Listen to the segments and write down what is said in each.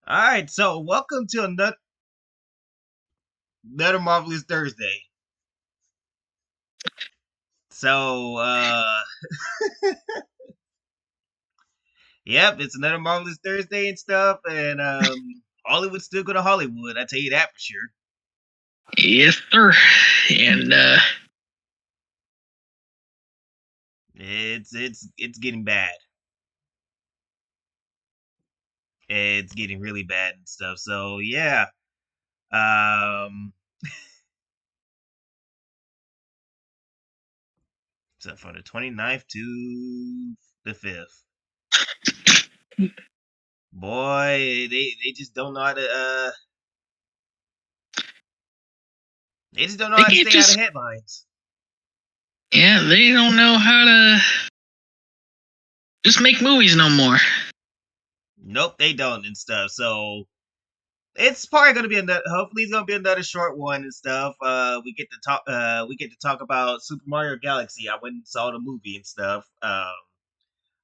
All right, so welcome to another marvelous Thursday. So, yep, it's another marvelous Thursday and stuff, and Hollywood's still going to Hollywood. I tell you that for sure. Yes, sir. And It's getting bad. It's getting really bad and stuff. So yeah, um, so from the 29th to the 5th, boy, they just don't know how to they just don't know they how to can't stay out of just, headlines. yeah, they don't know how to just make movies no more. Nope, they don't and stuff. So it's probably gonna be another. Hopefully, it's gonna be another short one and stuff. We get to talk. We get to talk about Super Mario Galaxy. I went and saw the movie and stuff. I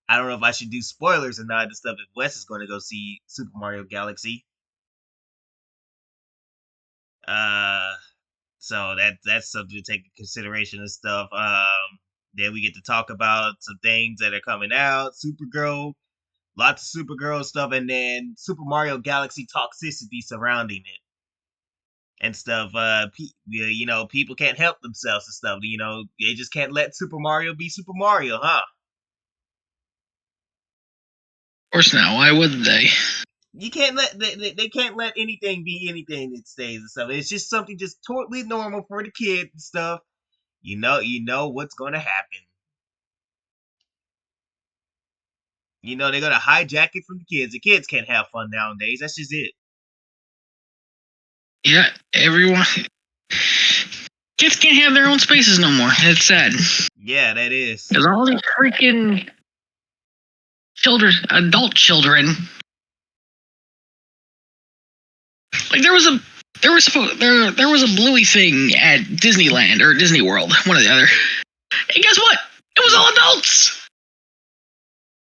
don't know if I should do spoilers or not and stuff. If Wes is going to go see Super Mario Galaxy, uh, so that's something to take into consideration and stuff. Then we get to talk about some things that are coming out. Supergirl, lots of Supergirl stuff, and then Super Mario Galaxy toxicity surrounding it and stuff. People can't help themselves and stuff. They just can't let Super Mario be Super Mario, huh? Of course not. Why would they? You can't let they can't let anything be anything these days and stuff. It's just something just totally normal for the kids and stuff. You know what's gonna happen. They're gonna hijack it from the kids. The kids can't have fun nowadays. That's just it. Yeah, everyone. Kids can't have their own spaces no more. It's sad. Yeah, that is. Because all these freaking children, adult children, like there was a Bluey thing at Disneyland or Disney World, one or the other. And guess what? It was all adults.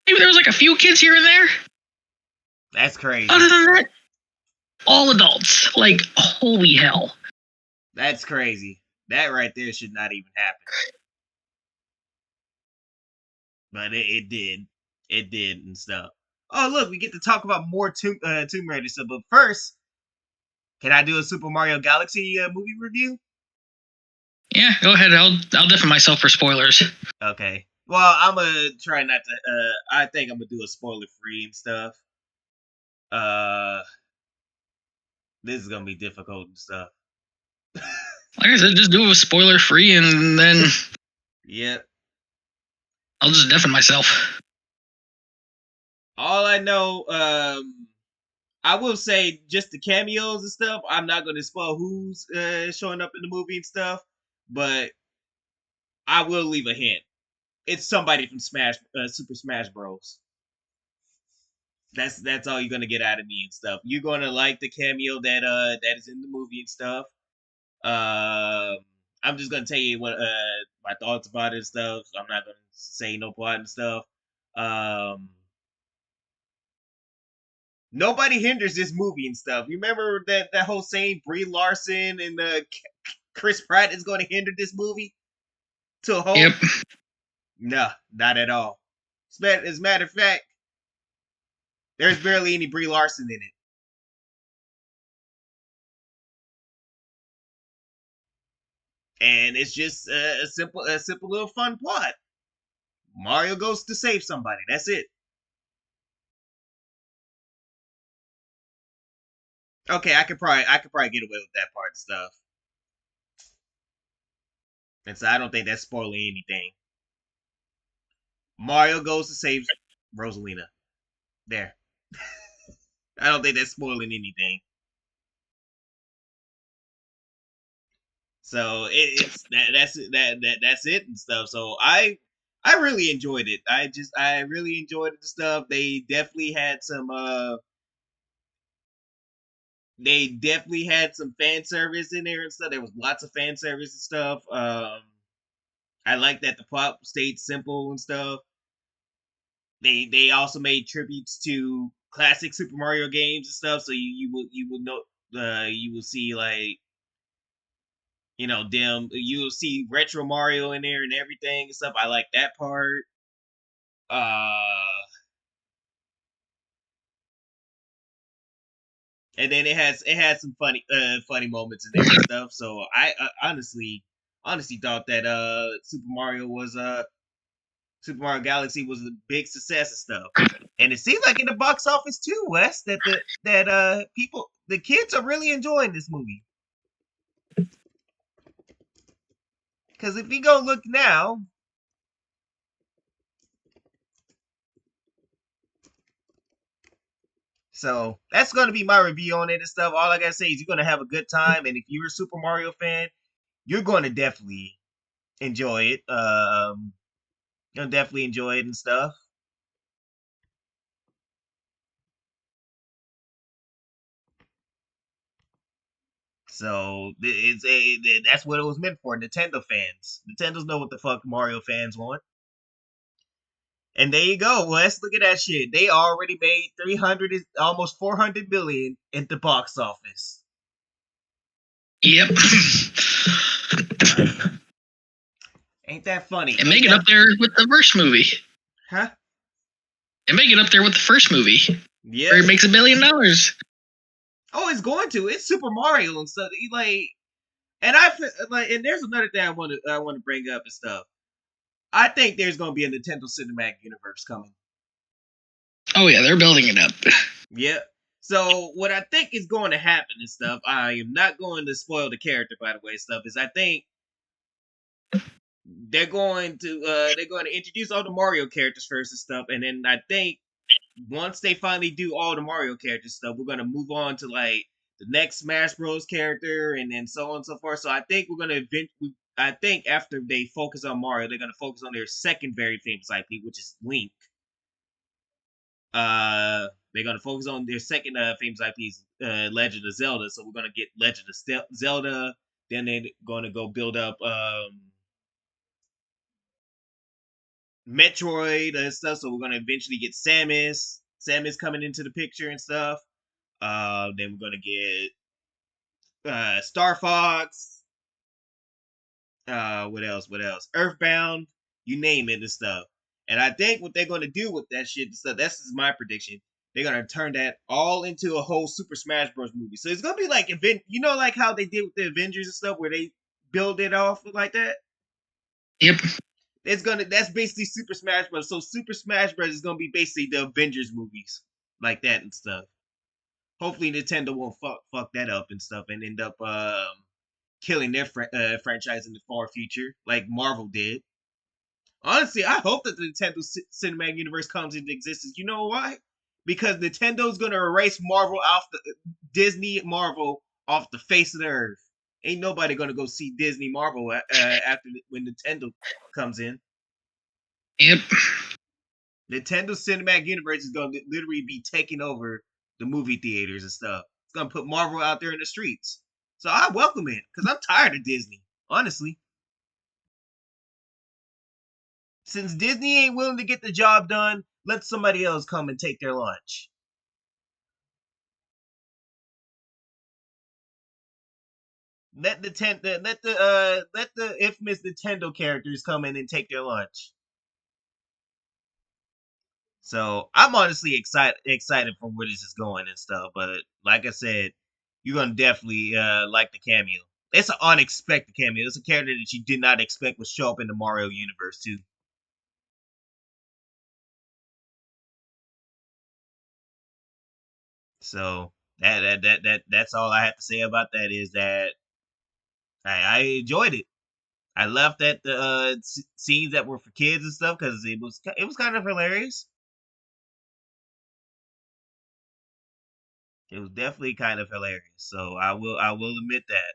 Maybe there was like a few kids here and there. That's crazy. Other than that, all adults. Like, holy hell. That's crazy. That right there should not even happen. But it did. It did and stuff. Oh, look, we get to talk about more Tomb Raider stuff. But first, can I do a Super Mario Galaxy movie review? Yeah, go ahead. I'll deafen myself for spoilers. Okay. Well, I'm gonna try not to. I think I'm gonna do a spoiler free and stuff. Uh, this is gonna be difficult and stuff. Like I said, just do it spoiler free, and then Yep. I'll just deafen myself. All I know, I will say just the cameos and stuff. I'm not gonna spoil who's showing up in the movie and stuff, but I will leave a hint. It's somebody from Super Smash Bros. That's all you're gonna get out of me and stuff. You're gonna like the cameo that is in the movie and stuff. Um, I'm just gonna tell you what my thoughts about it and stuff. I'm not gonna say no plot and stuff. Um, Nobody hinders this movie and stuff. You remember that whole saying, Brie Larson and Chris Pratt is going to hinder this movie to a Yep. halt? No, not at all. As a matter of fact, there's barely any Brie Larson in it. And it's just a simple little fun plot. Mario goes to save somebody. That's it. Okay, I could probably get away with that part and stuff. And so I don't think that's spoiling anything. Mario goes to save Rosalina. There. I don't think that's spoiling anything. So it's that's it and stuff. So I really enjoyed it. I really enjoyed the stuff. They definitely had some fan service in there and stuff. There was lots of fan service and stuff. I like that the plot stayed simple and stuff. They also made tributes to classic Super Mario games and stuff. So you will know you will see like them. You will see retro Mario in there and everything and stuff. I like that part. Uh, and then it has some funny moments in there and stuff. So I honestly thought that Super Mario Galaxy was a big success and stuff. And it seems like in the box office too, Wes, the kids are really enjoying this movie. Because if you go look now, so that's going to be my review on it and stuff. All I gotta say is you're going to have a good time, and if you're a Super Mario fan, you're going to definitely enjoy it. You'll definitely enjoy it and stuff. So that's what it was meant for. Nintendo fans. Nintendo's know what the fuck Mario fans want. And there you go, Wes. Look at that shit. They already made 300, almost 400 million at the box office. Yep. Ain't that funny? And make it up there with the first movie. Huh? And make it up there with the first movie. Yeah. Where it makes $1 billion. Oh, it's going to. It's Super Mario and stuff. And there's another thing I want to bring up and stuff. I think there's going to be a Nintendo Cinematic Universe coming. Oh yeah, they're building it up. Yeah. So what I think is going to happen and stuff, I am not going to spoil the character by the way, stuff, is I think they're going to introduce all the Mario characters first and stuff, and then I think once they finally do all the Mario characters stuff, we're gonna move on to like the next Smash Bros. Character, and then so on and so forth. So I think we're gonna I think after they focus on Mario, they're gonna focus on their second very famous IP, which is Link. They're gonna focus on their second famous IP, Legend of Zelda. So we're gonna get Legend of Zelda. Then they're gonna go build up Metroid and stuff. So we're gonna eventually get Samus. Samus coming into the picture and stuff. Then we're gonna get Star Fox. What else? What else? Earthbound. You name it and stuff. And I think what they're gonna do with that shit and stuff. That's just my prediction. They're gonna turn that all into a whole Super Smash Bros. Movie. So it's gonna be like like how they did with the Avengers and stuff, where they build it off like that. Yep. That's basically Super Smash Bros. So Super Smash Bros. Is gonna be basically the Avengers movies like that and stuff. Hopefully Nintendo won't fuck that up and stuff and end up killing their franchise in the far future like Marvel did. Honestly, I hope that the Nintendo Cinematic Universe comes into existence. You know why? Because Nintendo's gonna erase Marvel off the Disney Marvel off the face of the earth. Ain't nobody gonna go see Disney Marvel after when Nintendo comes in. Yep. Nintendo Cinematic Universe is gonna literally be taking over the movie theaters and stuff. It's gonna put Marvel out there in the streets. So I welcome it because I'm tired of Disney. Honestly, since Disney ain't willing to get the job done, let somebody else come and take their lunch. Let the infamous Nintendo characters come in and take their lunch. So I'm honestly excited for where this is going and stuff. But like I said, you're gonna definitely like the cameo. It's an unexpected cameo. It's a character that you did not expect would show up in the Mario universe too. So that's all I have to say about that is that I enjoyed it. I laughed at the scenes that were for kids and stuff because it was kind of hilarious. It was definitely kind of hilarious. So I will admit that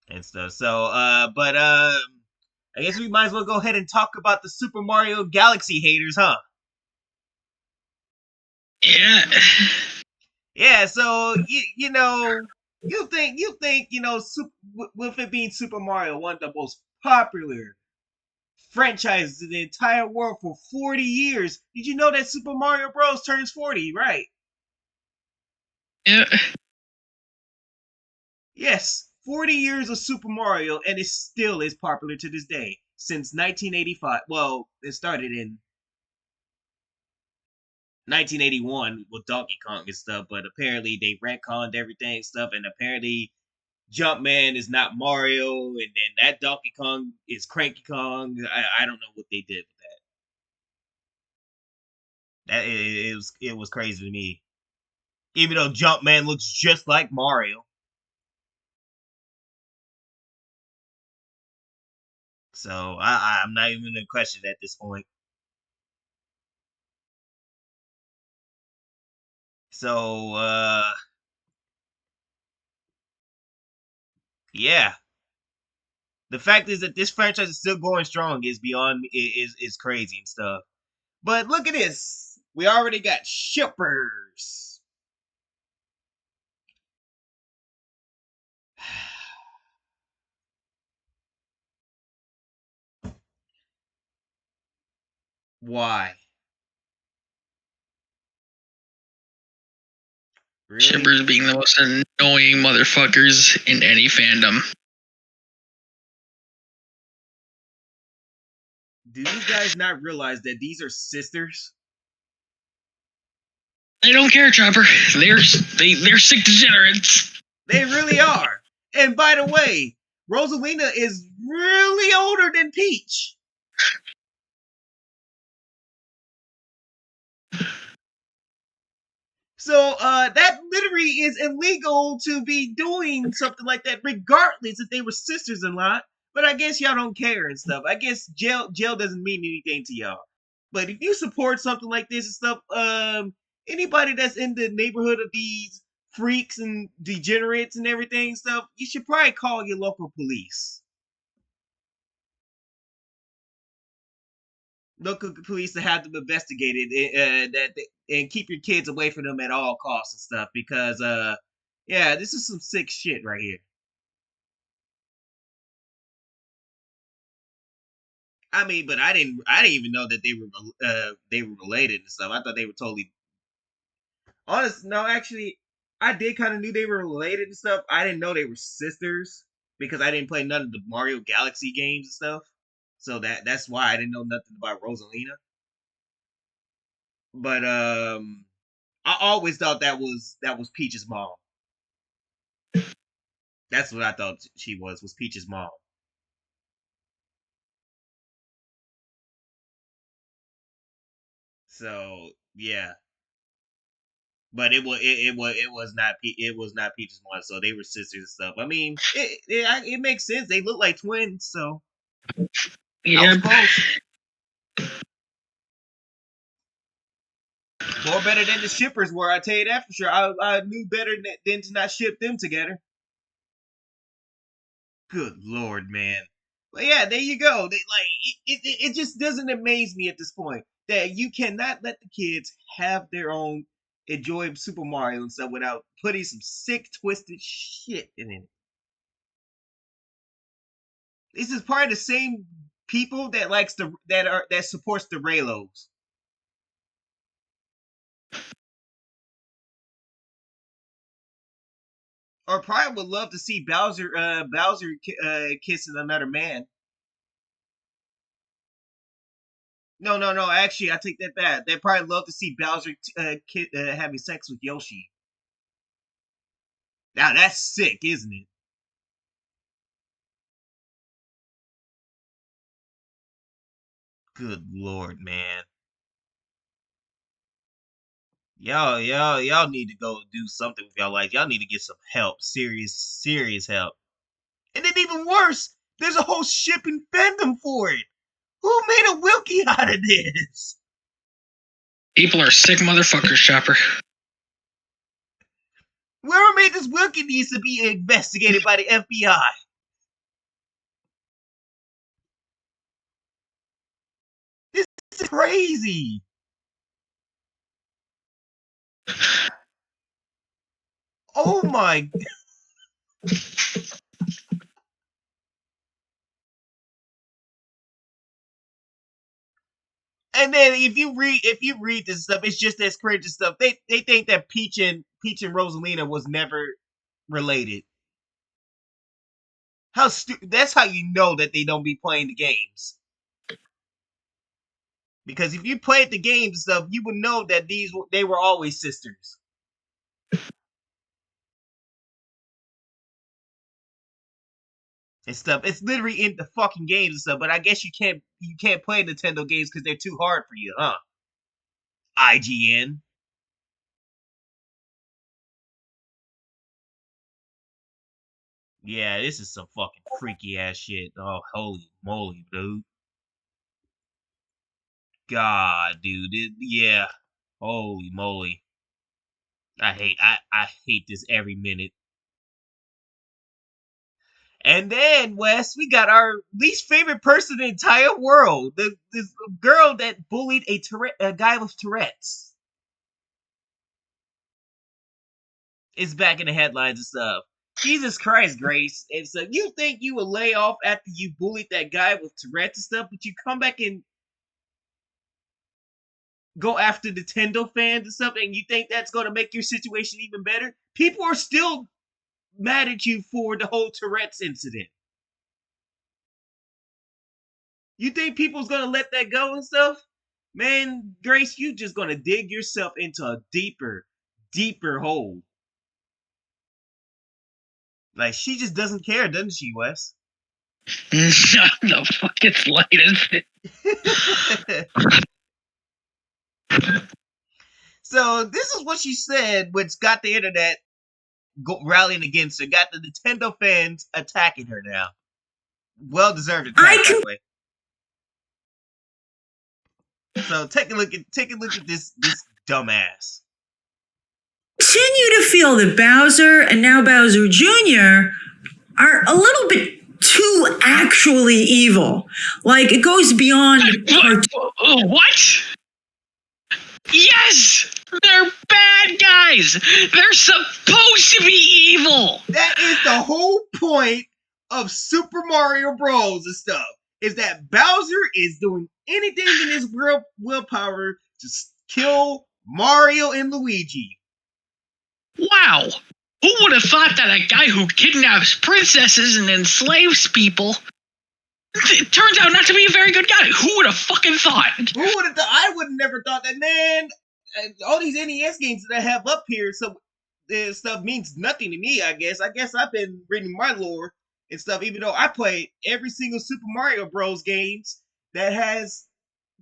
and stuff. So but I guess we might as well go ahead and talk about the Super Mario Galaxy haters, huh? Yeah. Yeah. So you think with it being Super Mario, one of the most popular franchises in the entire world for 40 years. Did you know that Super Mario Bros. Turns 40, right? Yeah. Yes, 40 years of Super Mario, and it still is popular to this day. Since 1985. Well, it started in 1981 with Donkey Kong and stuff, but apparently they retconned everything stuff, and apparently Jumpman is not Mario, and then that Donkey Kong is Cranky Kong. I don't know what they did with that. It was crazy to me. Even though Jumpman looks just like Mario, so I'm not even gonna question it at this point. So yeah, the fact is that this franchise is still going strong is beyond is crazy and stuff. But look at this, we already got shippers. Why? Really? Shippers being the most annoying motherfuckers in any fandom. Do these guys not realize that these are sisters? They don't care, Chopper. They're sick degenerates. They really are. And by the way, Rosalina is really older than Peach. So that literally is illegal to be doing something like that, regardless if they were sisters or not. But I guess y'all don't care and stuff. I guess jail doesn't mean anything to y'all. But if you support something like this and stuff, anybody that's in the neighborhood of these freaks and degenerates and everything and stuff, you should probably call your local police. Local police to have them investigated, and keep your kids away from them at all costs and stuff, because yeah, this is some sick shit right here. I mean, but I didn't even know that they were related and stuff. I thought they were totally honest. No, actually, I did kind of knew they were related and stuff. I didn't know they were sisters because I didn't play none of the Mario Galaxy games and stuff. So that's why I didn't know nothing about Rosalina. But I always thought that was Peach's mom. That's what I thought she was Peach's mom. So yeah, but it was not Peach's mom. So they were sisters and stuff. I mean, it makes sense. They look like twins, so I was Yep. close. More better than the shippers were. I tell you that for sure. I knew better than to not ship them together. Good lord, man. But yeah, there you go. It just doesn't amaze me at this point that you cannot let the kids have their own enjoy Super Mario and stuff without putting some sick twisted shit in it. This is part of the same people that supports the Raylos. Or probably would love to see Bowser kissing another man. No, no, no. Actually, I take that back. They probably love to see Bowser having sex with Yoshi. Now that's sick, isn't it? Good lord, man. Y'all need to go do something with y'all life. Y'all need to get some help, serious, serious help. And then even worse, there's a whole shipping fandom for it. Who made a Wilkie out of this? People are sick motherfuckers, Chopper. Whoever made this Wilkie needs to be investigated by the FBI. This is crazy. Oh my. And then if you read this stuff, it's just as cringe and stuff. They think that Peach and Rosalina was never related. That's how you know that they don't be playing the games. Because if you played the games and stuff, you would know that they were always sisters and stuff. It's literally in the fucking games and stuff. But I guess you can't play Nintendo games because they're too hard for you, huh? IGN. Yeah, this is some fucking freaky ass shit. Oh, holy moly, dude. God, dude. Yeah. Holy moly. I hate this every minute. And then, Wes, we got our least favorite person in the entire world. This girl that bullied a guy with Tourette's is back in the headlines and stuff. Jesus Christ, Grace. And so you think you would lay off after you bullied that guy with Tourette's and stuff, but you come back and go after Nintendo fans and stuff, and you think that's going to make your situation even better? People are still mad at you for the whole Tourette's incident. You think people's gonna let that go and stuff? Man, Grace, you just gonna dig yourself into a deeper hole. Like she just doesn't care, doesn't she, Wes? The fucking slightest. So this is what she said, which got the internet rallying against her. Got the Nintendo fans attacking her now. Well deserved attack, by the way. So take a look at this dumbass. Continue to feel that Bowser and now Bowser Jr. are a little bit too actually evil. Like it goes beyond what? Yes! They're bad guys! They're supposed to be evil! That is the whole point of Super Mario Bros. And stuff. Is that Bowser is doing anything in his willpower to kill Mario and Luigi. Wow! Who would have thought that a guy who kidnaps princesses and enslaves people it turns out not to be a very good guy? Who would have fucking thought? Who would have thought? I would have never thought that, man. All these NES games that I have up here, so this stuff means nothing to me, I guess. I guess I've been reading my lore and stuff, even though I play every single Super Mario Bros. Games that has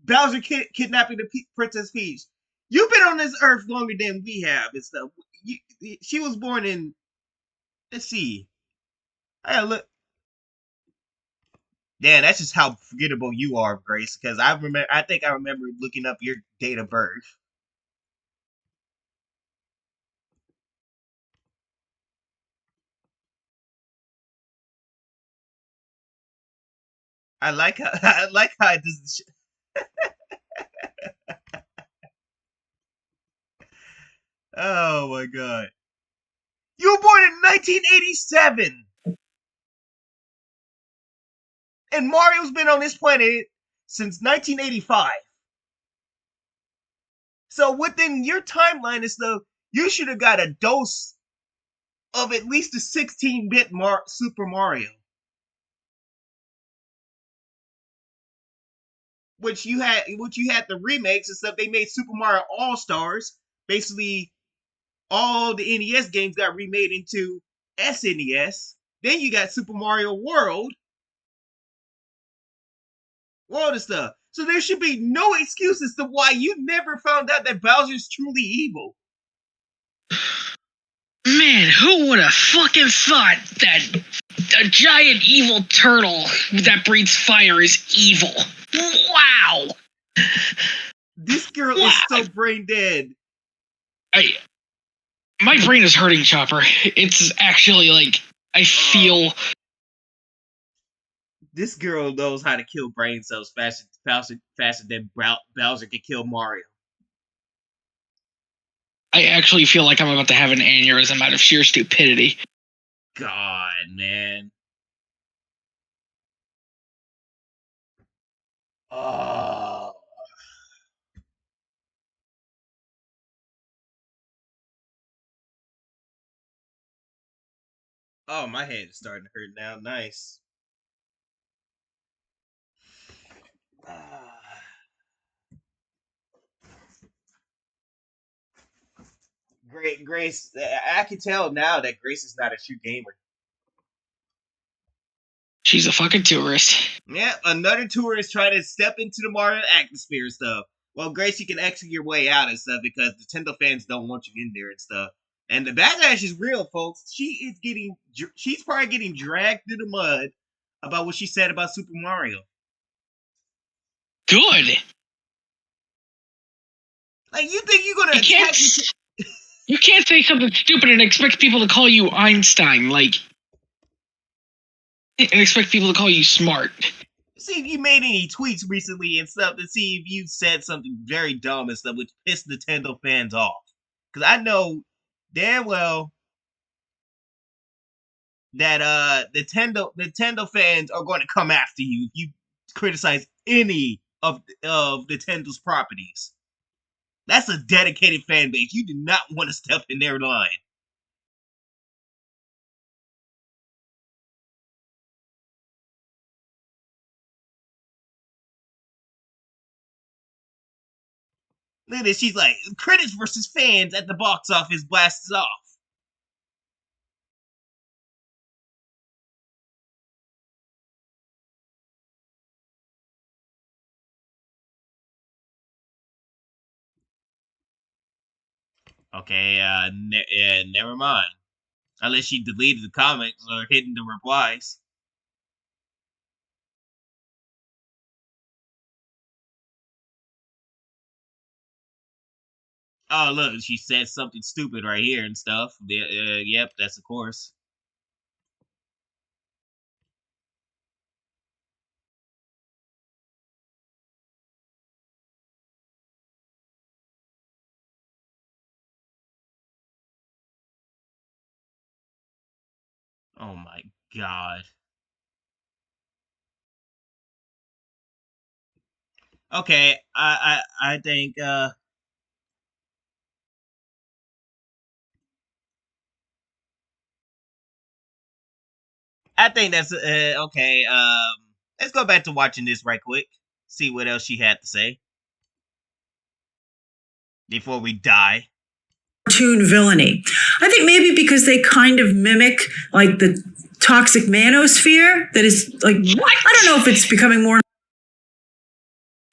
Bowser kidnapping the Princess Peach. You've been on this earth longer than we have and stuff. She was born in, let's see. I gotta look. Damn, that's just how forgettable you are, Grace, because I think I remember looking up your date of birth. I like how it doesn't. Oh my god! You were born in 1987, and Mario's been on this planet since 1985. So within your timeline and stuff, you should have got a dose of at least a 16-bit Super Mario, which you had the remakes and stuff. They made Super Mario All Stars. Basically, all the NES games got remade into SNES. Then you got Super Mario World and stuff. So there should be no excuses to why you never found out that Bowser's truly evil. Man, who would have fucking thought that a giant evil turtle that breathes fire is evil? Wow! This girl is so brain dead. My brain is hurting, Chopper. It's actually like I feel. This girl knows how to kill brain cells faster than Bowser can kill Mario. I actually feel like I'm about to have an aneurysm out of sheer stupidity. God, man. Oh. Oh, my head is starting to hurt now. Nice. Ah. Great Grace. I can tell now that Grace is not a true gamer. She's a fucking tourist. Yeah, another tourist trying to step into the Mario atmosphere and stuff. Well, Grace, you can exit your way out and stuff because Nintendo fans don't want you in there and stuff. And the backlash is real, folks. She's probably getting dragged through the mud about what she said about Super Mario. Good. Like, you think you're gonna attack? You can't say something stupid and expect people to call you Einstein, like, and expect people to call you smart. See if you made any tweets recently and stuff to see if you said something very dumb and stuff which pissed Nintendo fans off. Because I know damn well that Nintendo fans are going to come after you if you criticize any of Nintendo's properties. That's a dedicated fan base. You do not want to step in their line. Look at this. She's like, critics versus fans at the box office blasts off. Okay, never mind. Unless she deleted the comments or hidden the replies. Oh, look, she said something stupid right here and stuff. Yep, that's of course. Oh my god. Okay, I think that's okay. Let's go back to watching this right quick. See what else she had to say before we die. Cartoon villainy. I think maybe because they kind of mimic like the toxic manosphere that is like, What? I don't know if it's becoming more.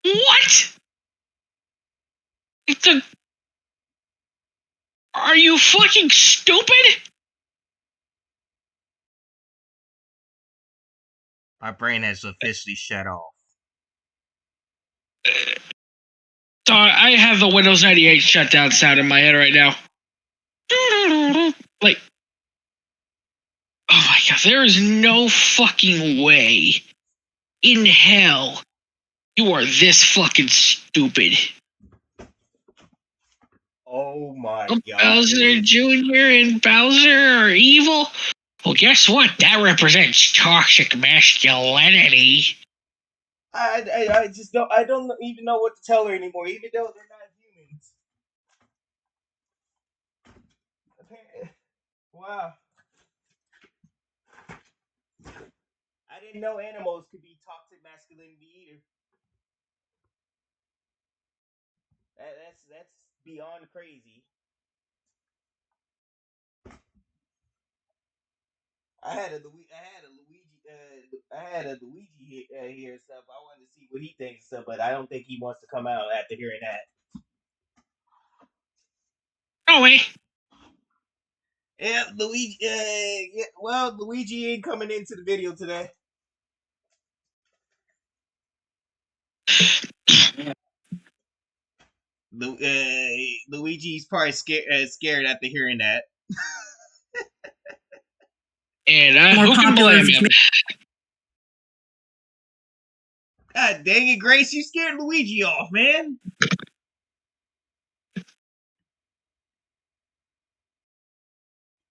What? Are you fucking stupid? My brain has officially shut off. So I have the Windows 98 shutdown sound in my head right now. Like, oh my god, there is no fucking way in hell you are this fucking stupid. Oh my god. Bowser Jr. and Bowser are evil? Well, guess what? That represents toxic masculinity. I just don't. I don't even know what to tell her anymore, even though they're not humans. Wow. I didn't know animals could be toxic masculinity either. That's beyond crazy. I had a Luigi here and stuff. I wanted to see what he thinks and stuff, but I don't think he wants to come out after hearing that. No way. Yeah, Luigi. Yeah, well, Luigi ain't coming into the video today. Luigi's probably scared after hearing that. And who can blame him? God dang it, Grace, you scared Luigi off, man.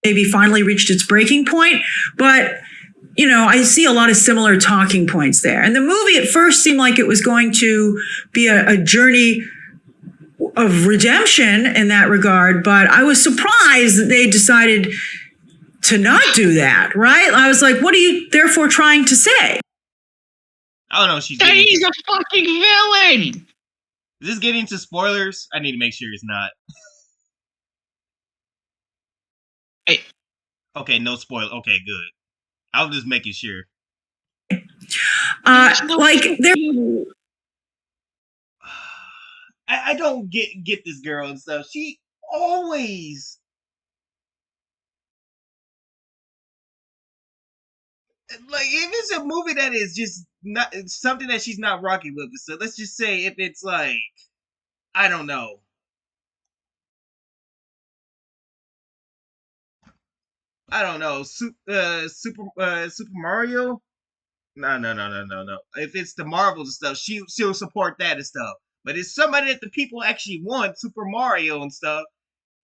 Maybe finally reached its breaking point, but you know, I see a lot of similar talking points there. And the movie at first seemed like it was going to be a journey of redemption in that regard, but I was surprised that they decided to not do that, right? I was like, what are you therefore trying to say? I don't know. She's That he's a fucking villain. Is this getting to spoilers? I need to make sure it's not. Okay, no spoil. Okay, good. I was just making sure. Like there. I don't get this girl and stuff. She always like if it's a movie that is just not something that she's not rocking with. So let's just say if it's like I don't know. I don't know. Super Mario. No. If it's the Marvels and stuff, she'll support that and stuff. But it's somebody that the people actually want, Super Mario and stuff.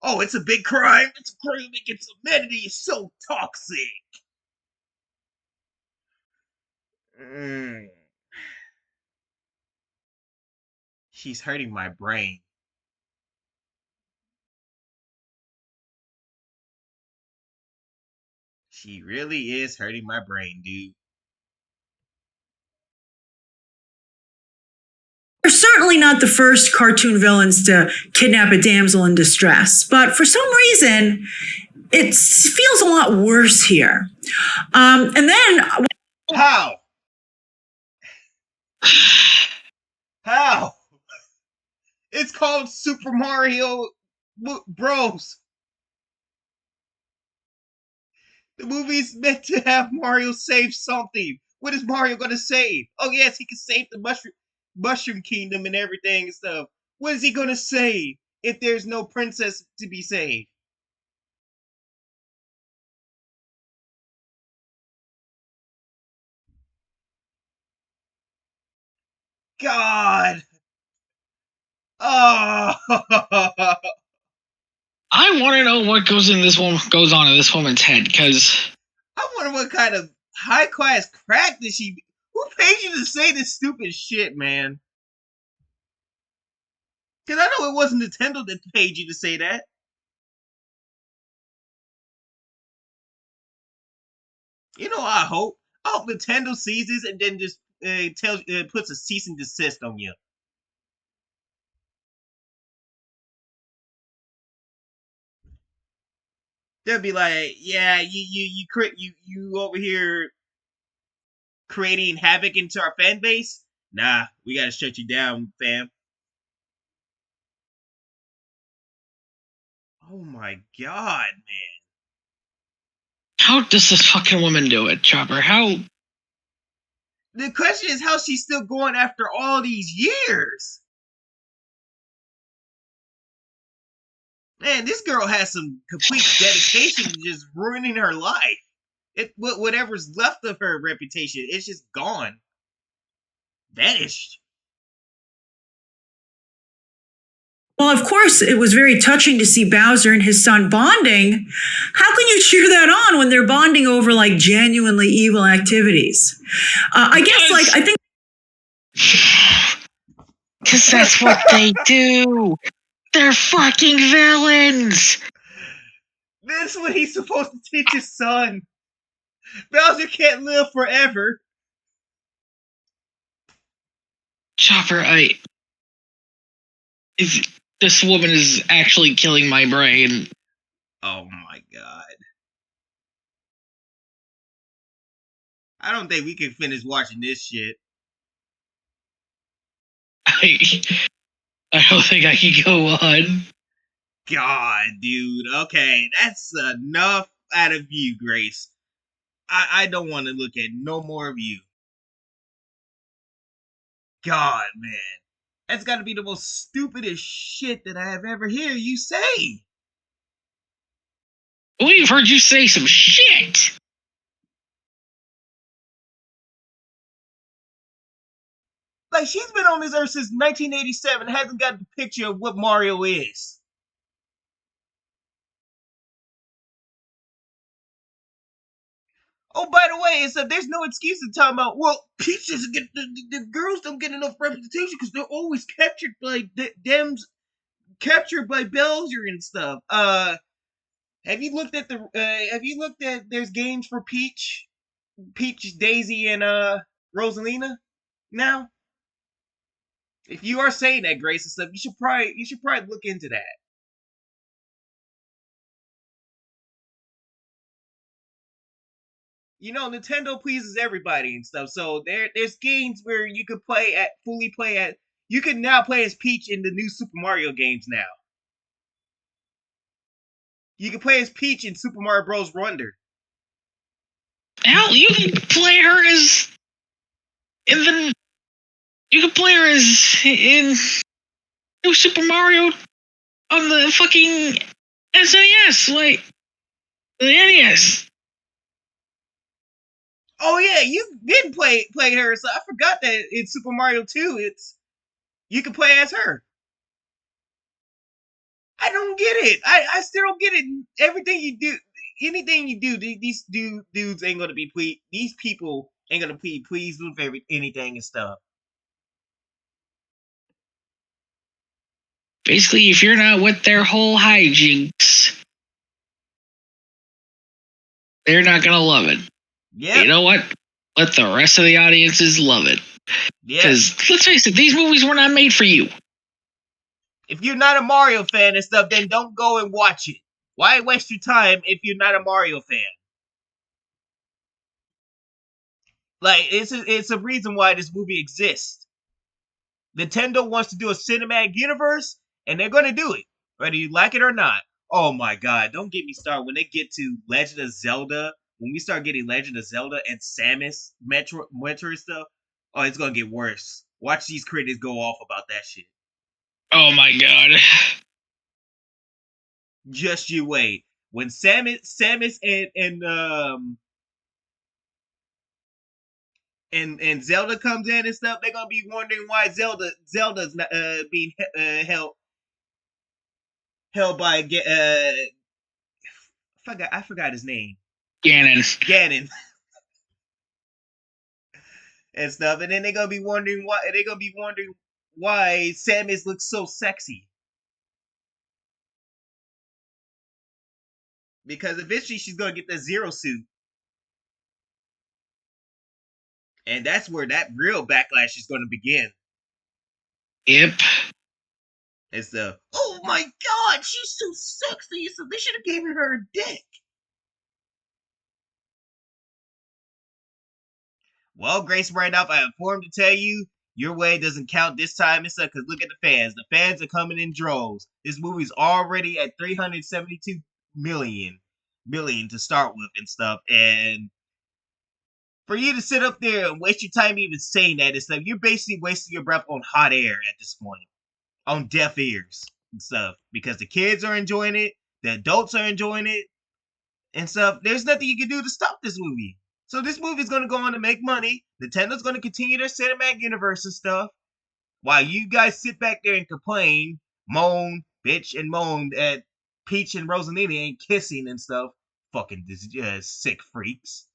Oh, it's a big crime. It's a crime against humanity. It's so toxic. Mm. She's hurting my brain. She really is hurting my brain, dude. They're certainly not the first cartoon villains to kidnap a damsel in distress, but for some reason, it feels a lot worse here. And then, How? How? It's called Super Mario Bros. The movie's meant to have Mario save something. What is Mario gonna save? Oh yes, he can save the Mushroom Kingdom and everything and stuff. What is he gonna save if there's no princess to be saved? God. Oh. I want to know what goes on in this woman's head, because I wonder what kind of high class crack did she. Who paid you to say this stupid shit, man? Because I know it wasn't Nintendo that paid you to say that. You know, I hope. I hope Nintendo sees this and then just puts a cease and desist on you. They'll be like, "Yeah, you over here creating havoc into our fan base. Nah, we gotta shut you down, fam." Oh my god, man! how does this fucking woman do it, Chopper? How? The question is how she's still going after all these years. Man, this girl has some complete dedication to just ruining her life. Whatever's left of her reputation, it's just gone, vanished. well, of course, it was very touching to see Bowser and his son bonding. How can you cheer that on when they're bonding over like genuinely evil activities? I guess, like, I think. Because that's what they do. They're fucking villains. That's what he's supposed to teach his son. Bowser can't live forever. Chopper, this woman is actually killing my brain. Oh my god. I don't think we can finish watching this shit. I don't think I can go on. God, dude. Okay, that's enough out of you, Grace. I don't want to look at no more of you. God, man. That's got to be the most stupidest shit that I have ever heard you say. We've heard you say some shit. Like, she's been on this earth since 1987, hasn't got the picture of what Mario is. Oh, by the way, there's no excuse to talk about, well, Peach doesn't get, the girls don't get enough representation because they're always captured by captured by Bowser and stuff. Have you looked at the? Have you looked at? There's games for Peach, Daisy, and Rosalina now. If you are saying that, Grace and stuff, you should probably look into that. You know, Nintendo pleases everybody and stuff. So there's games where you could fully play at. You can now play as Peach in the new Super Mario games now. You can play as Peach in Super Mario Bros. Wonder. Hell, you can play her as in the. You can play her as in New Super Mario on the fucking SNES, like the NES. Oh yeah, you did play her. So I forgot that in Super Mario 2, you can play as her. I don't get it. I still don't get it. Everything you do, anything you do, dudes ain't gonna be pleased. These people ain't gonna be pleased with anything and stuff. Basically, if you're not with their whole hijinks, they're not gonna love it. Yeah, You know what? Let the rest of the audiences love it. yeah. Because let's face it, these movies were not made for you. If you're not a Mario fan and stuff, then don't go and watch it. Why waste your time if you're not a Mario fan? Like it's a reason why this movie exists. Nintendo wants to do a cinematic universe, and they're gonna do it, whether you like it or not. Oh my god, don't get me started when they get to Legend of Zelda. When we start getting Legend of Zelda and Samus Metro stuff, oh, it's gonna get worse. Watch these critics go off about that shit. Oh my god. Just you wait. When Samus and Zelda comes in and stuff, they're gonna be wondering why Zelda's not, being held by I forgot his name. Ganon. Ganon and stuff, and then they're gonna be wondering why Samus looks so sexy. Because eventually she's gonna get the Zero Suit, and that's where that real backlash is gonna begin. Yep. And stuff. Oh my god, she's so sexy. So they should have given her a dick. Well, Grace Randolph, I am informed to tell you your way doesn't count this time and stuff. Because look at the fans. The fans are coming in droves. This movie's already at 372 million to start with and stuff. And for you to sit up there and waste your time even saying that and stuff, you're basically wasting your breath on hot air at this point, on deaf ears and stuff. Because the kids are enjoying it, the adults are enjoying it and stuff. There's nothing you can do to stop this movie. So this movie's gonna go on to make money. Nintendo's gonna continue their cinematic universe and stuff, while you guys sit back there and complain, moan, bitch, and moan that Peach and Rosalina ain't kissing and stuff. Fucking sick freaks.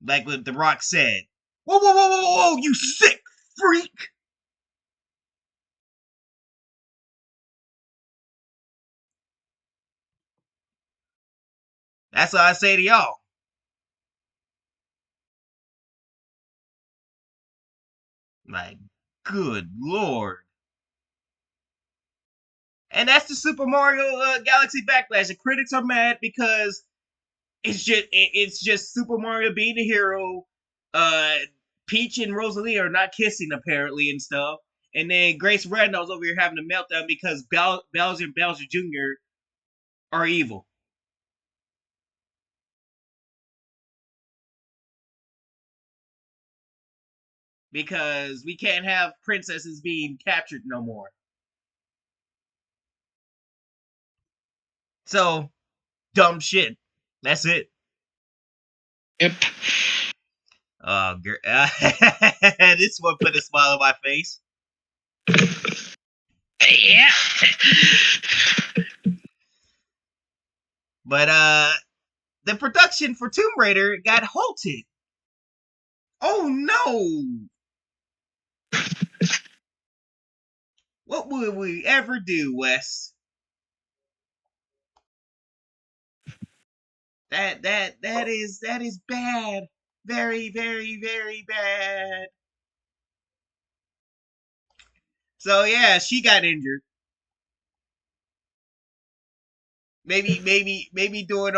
Like what The Rock said. Whoa, whoa, whoa, whoa, whoa, you sick freak! That's what I say to y'all. Like, good lord. And that's the Super Mario Galaxy backlash. The critics are mad because it's just Super Mario being a hero. Uh, Peach and Rosalie are not kissing apparently and stuff. And then Grace Randall's over here having a meltdown because Bowser and Bowser Jr. are evil. Because we can't have princesses being captured no more. So, dumb shit. That's it. Yep. This one put a smile on my face. Yeah. But the production for Tomb Raider got halted. Oh no! What would we ever do, Wes? That is bad. Very, very, very bad. So yeah, she got injured. Maybe doing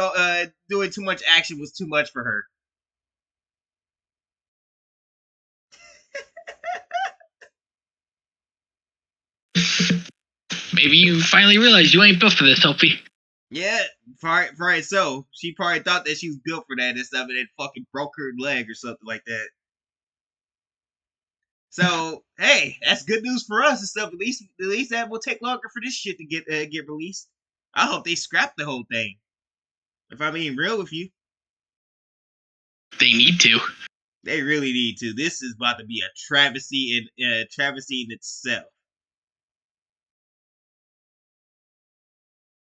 too much action was too much for her. Maybe you finally realized you ain't built for this, Sophie. Yeah, probably so. She probably thought that she was built for that and stuff, and it fucking broke her leg or something like that. So hey, that's good news for us and stuff. At least that will take longer for this shit to get released. I hope they scrap the whole thing. If I'm being real with you, They need to. they really need to. This is about to be a travesty in itself.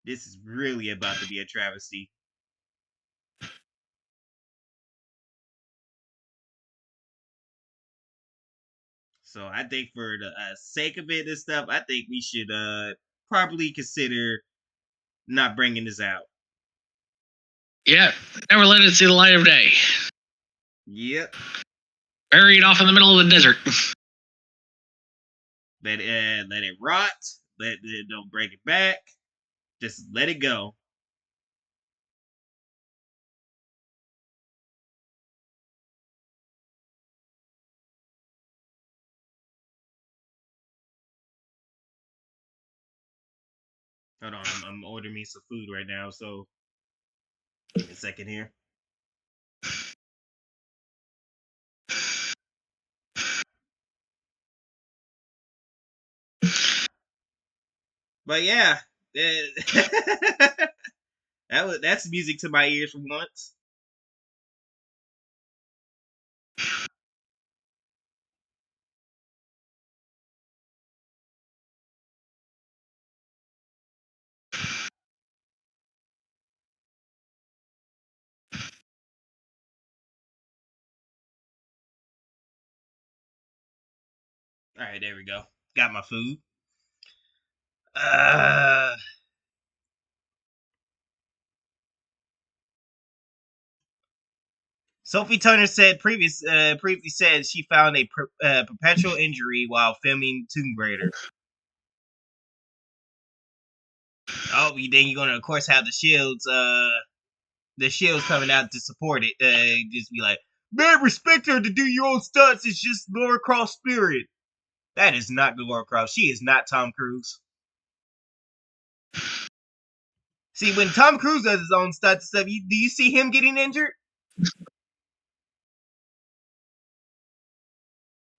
This is really about to be a travesty. So I think for the sake of it and stuff, I think we should probably consider not bringing this out. Yeah, never let it see the light of day. Yep. Bury it off in the middle of the desert. Let it rot. Don't bring it back. Just let it go. Hold on, I'm ordering me some food right now, so give me a second here. But yeah, that's music to my ears for once. All right, there we go. Got my food. Uh, Sophie Turner said previously said she found a perpetual injury while filming Tomb Raider. Oh, then you're gonna of course have the shields coming out to support it. Just be like, man, respect her to do your own stunts. It's just Laura Croft's spirit. That is not Laura Croft. She is not Tom Cruise. See, when Tom Cruise does his own stunts and stuff, do you see him getting injured?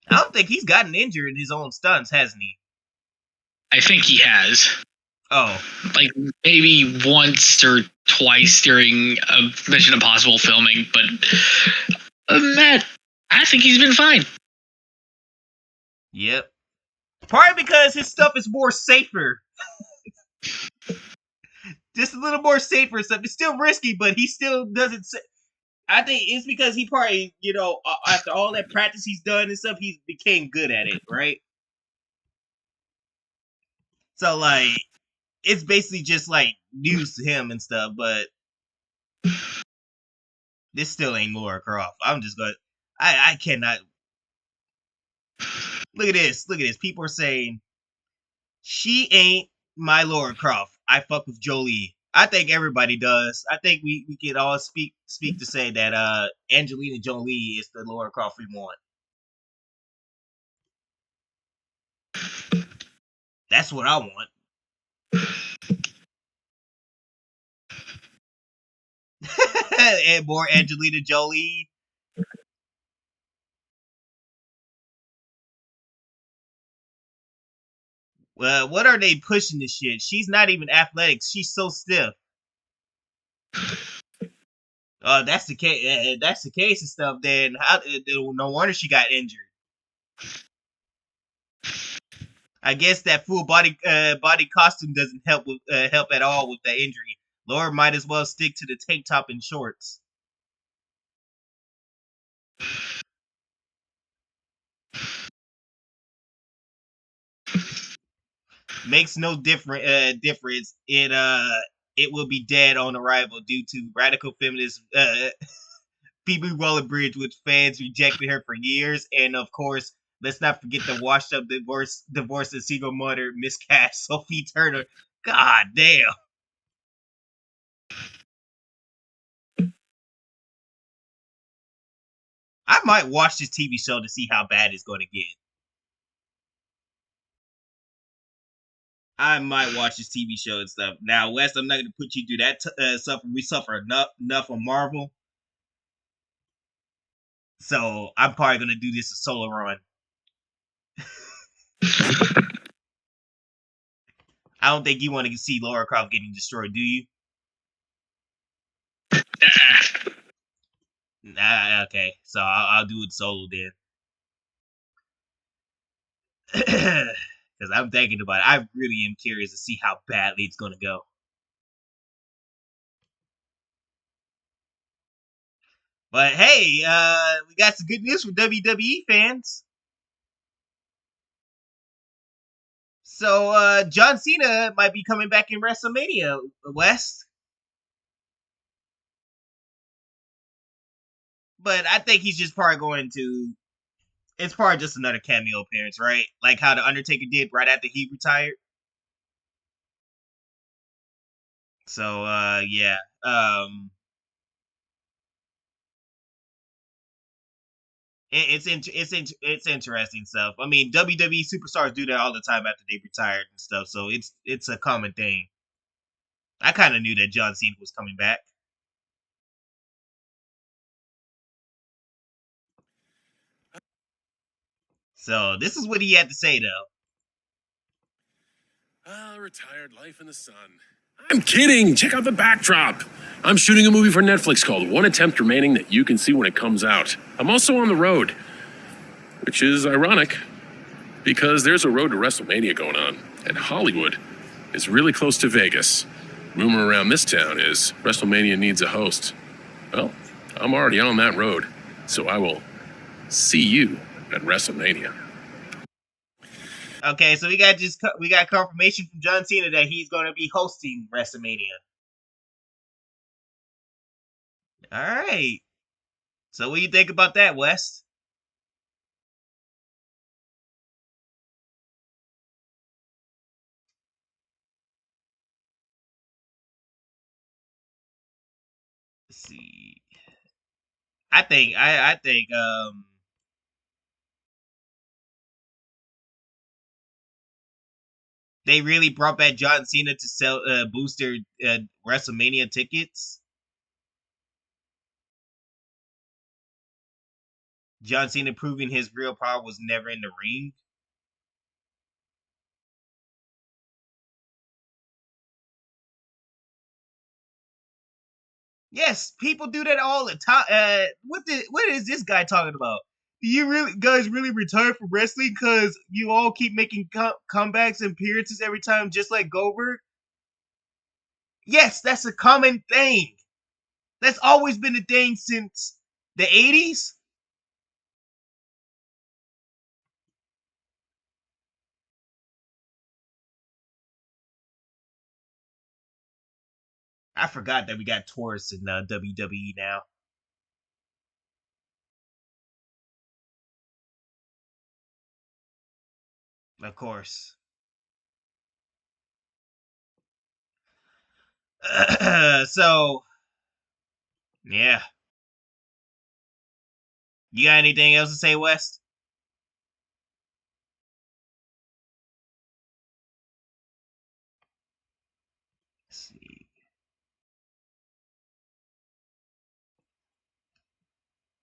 I don't think he's gotten injured in his own stunts, hasn't he? I think he has. Oh, Like maybe once or twice during a Mission Impossible filming, but Matt, I think he's been fine. yep. Probably because his stuff is more safer. Just a little more safer stuff. It's still risky, but he still doesn't. I think it's because he probably, after all that practice he's done and stuff, he became good at it, right? So like, it's basically just like news to him and stuff. But this still ain't Laura Croft. I'm just going. I cannot. Look at this. Look at this. People are saying she ain't my Laura Croft. I fuck with Jolie. I think everybody does. I think we could all speak to say that Angelina Jolie is the Laura Croft we want. That's what I want. And more Angelina Jolie. Well, what are they pushing this shit? She's not even athletic. She's so stiff. That's the case. That's the case and stuff. Then no wonder she got injured. I guess that full body costume doesn't help at all with the injury. Laura might as well stick to the tank top and shorts. Makes no difference in it will be dead on arrival due to radical feminist Phoebe Waller-Bridge, which fans rejected her for years, and of course, let's not forget the washed-up divorced and single mother miscast Sophie Turner. God damn. I might watch this TV show to see how bad it's going to get. I might watch this TV show and stuff. Now, Wes, I'm not going to put you through that suffer. We suffer enough on Marvel, so I'm probably going to do this a solo run. I don't think you want to see Lara Croft getting destroyed, do you? Nah, okay. So I'll do it solo then. Because I'm thinking about it. I really am curious to see how badly it's going to go. But hey, we got some good news for WWE fans. So John Cena might be coming back in WrestleMania, West. But I think he's just probably going to. It's probably just another cameo appearance, right? Like how the Undertaker did right after he retired. So yeah, it's interesting stuff. I mean, WWE superstars do that all the time after they retired and stuff. So it's a common thing. I kind of knew that John Cena was coming back. So this is what he had to say, though. Retired life in the sun. I'm kidding. Check out the backdrop. I'm shooting a movie for Netflix called One Attempt Remaining that you can see when it comes out. I'm also on the road, which is ironic because there's a road to WrestleMania going on, and Hollywood is really close to Vegas. Rumor around this town is WrestleMania needs a host. Well, I'm already on that road, so I will see you at WrestleMania. Okay, so we got confirmation from John Cena that he's going to be hosting WrestleMania. All right. So what do you think about that, West? Let's see. I think they really brought back John Cena to sell boost their WrestleMania tickets. John Cena proving his real power was never in the ring. Yes, people do that all the time. What is this guy talking about? Do you really guys really retire from wrestling because you all keep making comebacks and appearances every time, just like Goldberg? Yes, that's a common thing. That's always been a thing since the 80s. I forgot that we got tourists in WWE now. Of course. So, yeah. You got anything else to say, West? Let's see.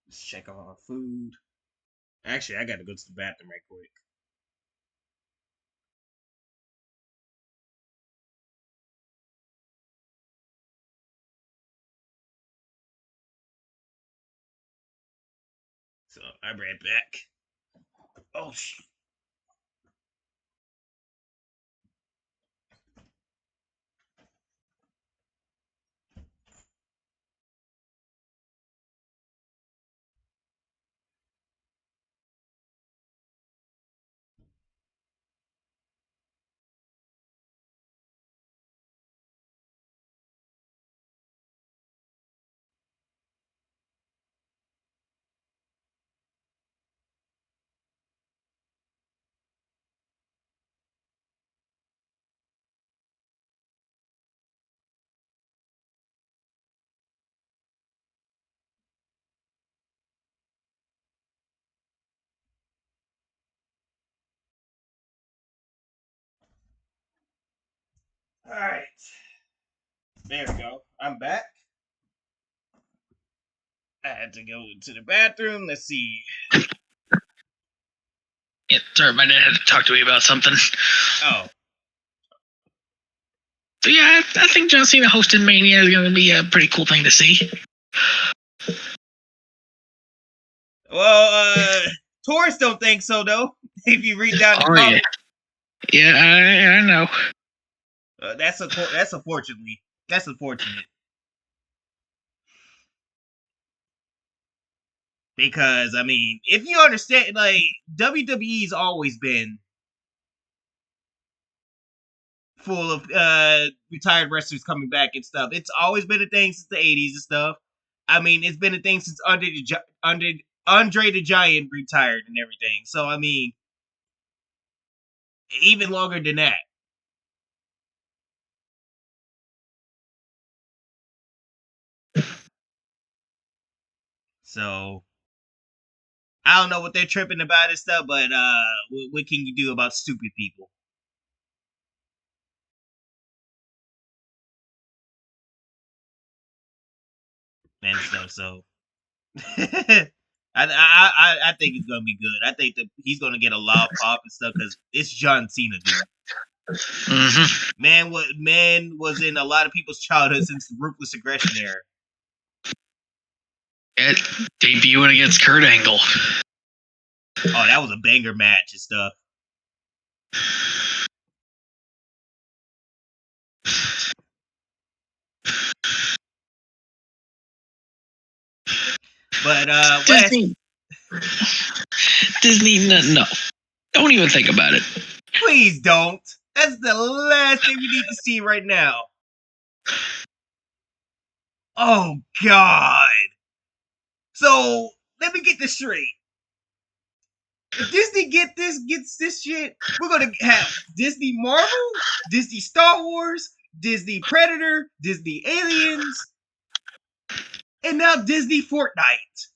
Let's check on our food. Actually, I gotta go to the bathroom right quick. So I'll be right back. Oh, All right. There we go. I'm back. I had to go to the bathroom. Let's see. Yeah, sorry, my dad had to talk to me about something. Oh, So yeah, I think John Cena hosting Mania is going to be a pretty cool thing to see. well, tourists don't think so though. If you read down the Oh yeah, comments, yeah, I know. that's unfortunately that's unfortunate because I mean, if you understand, like WWE's always been full of retired wrestlers coming back and stuff. It's always been a thing since the '80s and stuff. I mean, it's been a thing since Andre the Giant retired and everything. So I mean, even longer than that. So I don't know what they're tripping about and stuff, but what can you do about stupid people and stuff? So I think it's gonna be good. I think that he's gonna get a lot of pop and stuff because it's John Cena, dude. Mm-hmm. Man was in a lot of people's childhood since the Ruthless Aggression era. Debuting against Kurt Angle. Oh, that was a banger match and stuff. But Wes, Disney, no, don't even think about it. please don't. That's the last thing we need to see right now. Oh God. So let me get this straight. If Disney gets this shit, we're gonna have Disney Marvel, Disney Star Wars, Disney Predator, Disney Aliens, and now Disney Fortnite.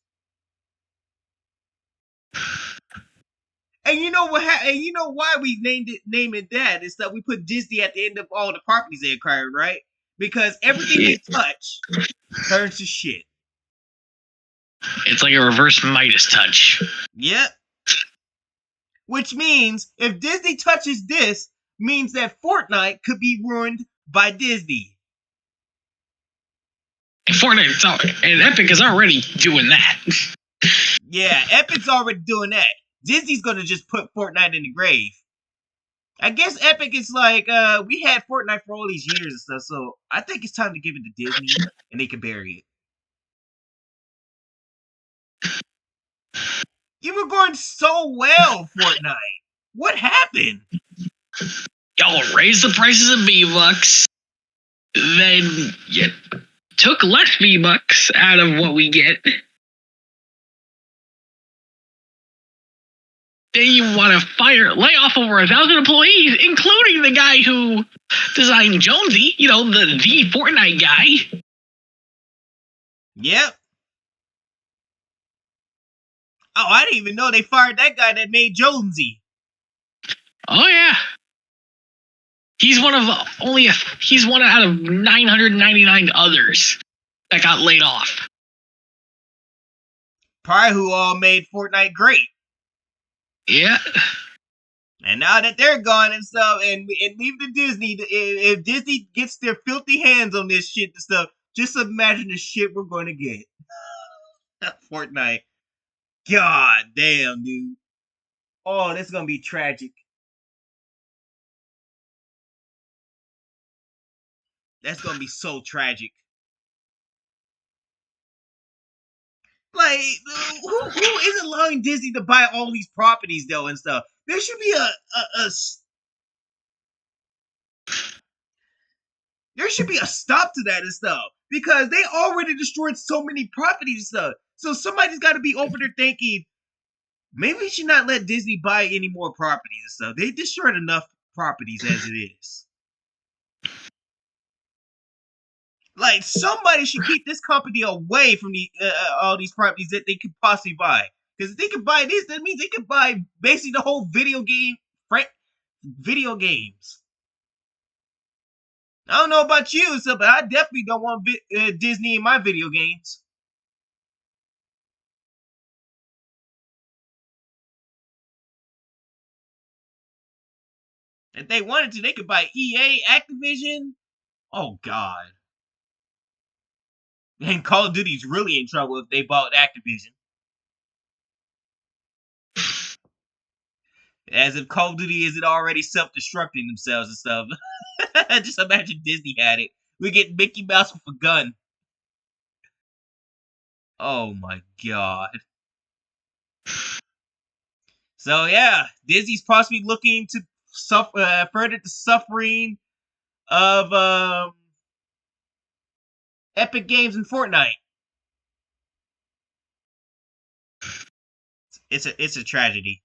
And you know what? And you know why we name it that is that we put Disney at the end of all the properties they acquired, right? Because everything they touch turns to shit. It's like a reverse Midas touch. Yep. Which means if Disney touches this, means that Fortnite could be ruined by Disney. And Fortnite and Epic is already doing that. Yeah, Epic's already doing that. Disney's gonna just put Fortnite in the grave. I guess Epic is like, we had Fortnite for all these years and stuff, so I think it's time to give it to Disney and they can bury it. You were going so well, Fortnite. What happened? Y'all raised the prices of V-Bucks, then you took less V-Bucks out of what we get. Then you want to lay off over 1,000 employees, including the guy who designed Jonesy, the Fortnite guy. Yep. Oh, I didn't even know they fired that guy that made Jonesy. Oh yeah. He's one out of 999 others that got laid off. Probably who all made Fortnite great. Yeah. And now that they're gone and stuff, and leave the Disney, if Disney gets their filthy hands on this shit and stuff, just imagine the shit we're going to get. Fortnite. God damn, dude. Oh, this is going to be tragic. That's going to be so tragic. Like, who is allowing Disney to buy all these properties, though, and stuff? There should be there should be a stop to that and stuff. Because they already destroyed so many properties and stuff. So somebody's got to be over there thinking, maybe we should not let Disney buy any more properties and stuff. They destroyed enough properties as it is. Like, somebody should keep this company away from all these properties that they could possibly buy. Because if they can buy this, that means they can buy basically the whole video games. I don't know about you, so, but I definitely don't want Disney in my video games. If they wanted to, they could buy EA, Activision. Oh God. And Call of Duty's really in trouble if they bought Activision. As if Call of Duty isn't already self-destructing themselves and stuff. Just imagine Disney had it. We get Mickey Mouse with a gun. Oh my God. So yeah, Disney's possibly looking to further the suffering of Epic Games and Fortnite. It's a tragedy.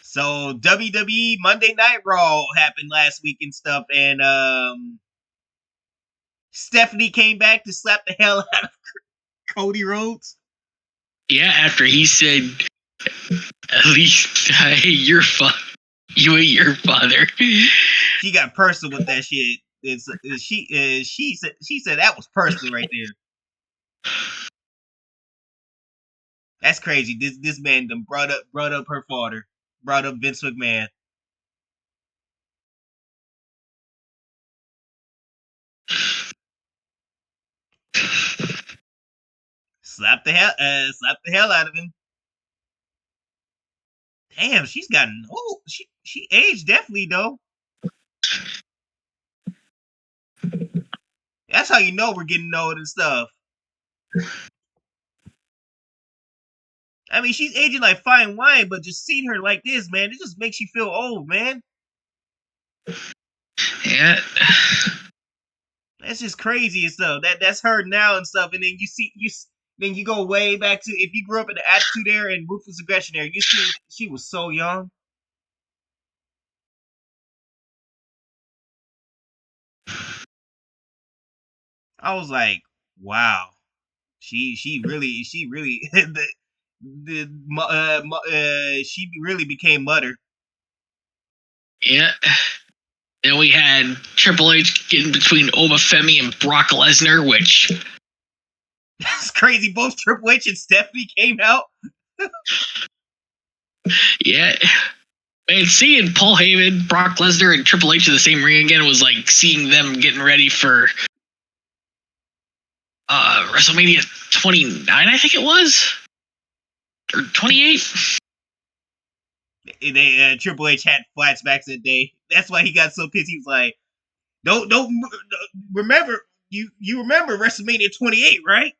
So WWE Monday Night Raw happened last week and stuff, and Stephanie came back to slap the hell out of Cody Rhodes. Yeah, after he said, "At least I hate your you hate your father." She got personal with that shit. She said that was personal right there. That's crazy. This man done brought up her father, brought up Vince McMahon. Slap the hell out of him. Damn, she's gotten old. She aged definitely though. That's how you know we're getting old and stuff. I mean, she's aging like fine wine, but just seeing her like this, man, it just makes you feel old, man. Yeah. That's just crazy and stuff. That's her now and stuff. And then then you go way back to if you grew up in the Attitude Era and Ruthless Aggression Era, you see she was so young. I was like, wow, she really she really became Mother. Yeah. Then we had Triple H getting between Obafemi and Brock Lesnar, which That's crazy. Both Triple H and Stephanie came out. yeah. And seeing Paul Heyman, Brock Lesnar, and Triple H in the same ring again was like seeing them getting ready for WrestleMania 29, I think it was, or 28. They Triple H had flashbacks that day. That's why he got so pissed. He was like, "Don't remember you remember WrestleMania 28, right?"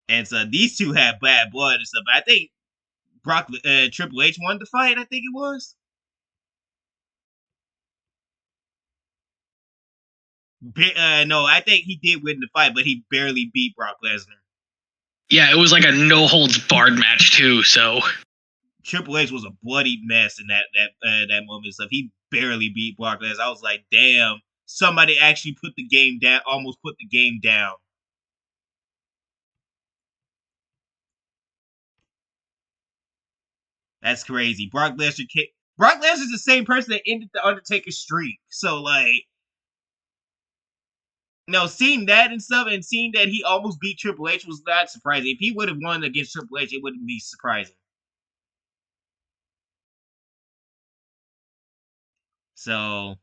And so these two had bad blood and stuff. I think Triple H won the fight. I think it was. No, I think he did win the fight, but he barely beat Brock Lesnar. Yeah, it was like a no holds barred match too. So Triple H was a bloody mess in that moment and stuff. He barely beat Brock Lesnar. I was like, damn, somebody actually put the game down, almost put the game down. That's crazy. Brock Lesnar's the same person that ended the Undertaker's streak. So like, seeing that and stuff, and seeing that he almost beat Triple H was not surprising. If he would have won against Triple H, it wouldn't be surprising. So,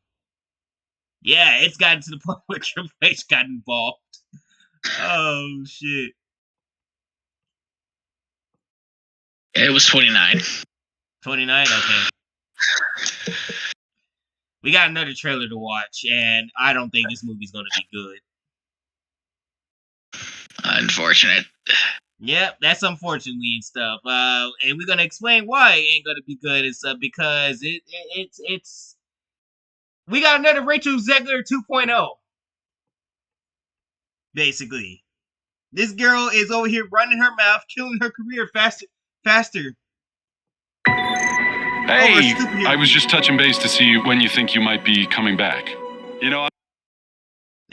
yeah, it's gotten to the point where Triple H got involved. Oh shit! it was 29. 29. Okay. We got another trailer to watch, and I don't think this movie's gonna be good. Unfortunate. Yep, that's unfortunately and stuff. And we're gonna explain why it ain't gonna be good and stuff because it's we got another Rachel Zegler 2.0. Basically, this girl is over here running her mouth, killing her career faster. Hey, I was just touching base to see when you think you might be coming back. You know,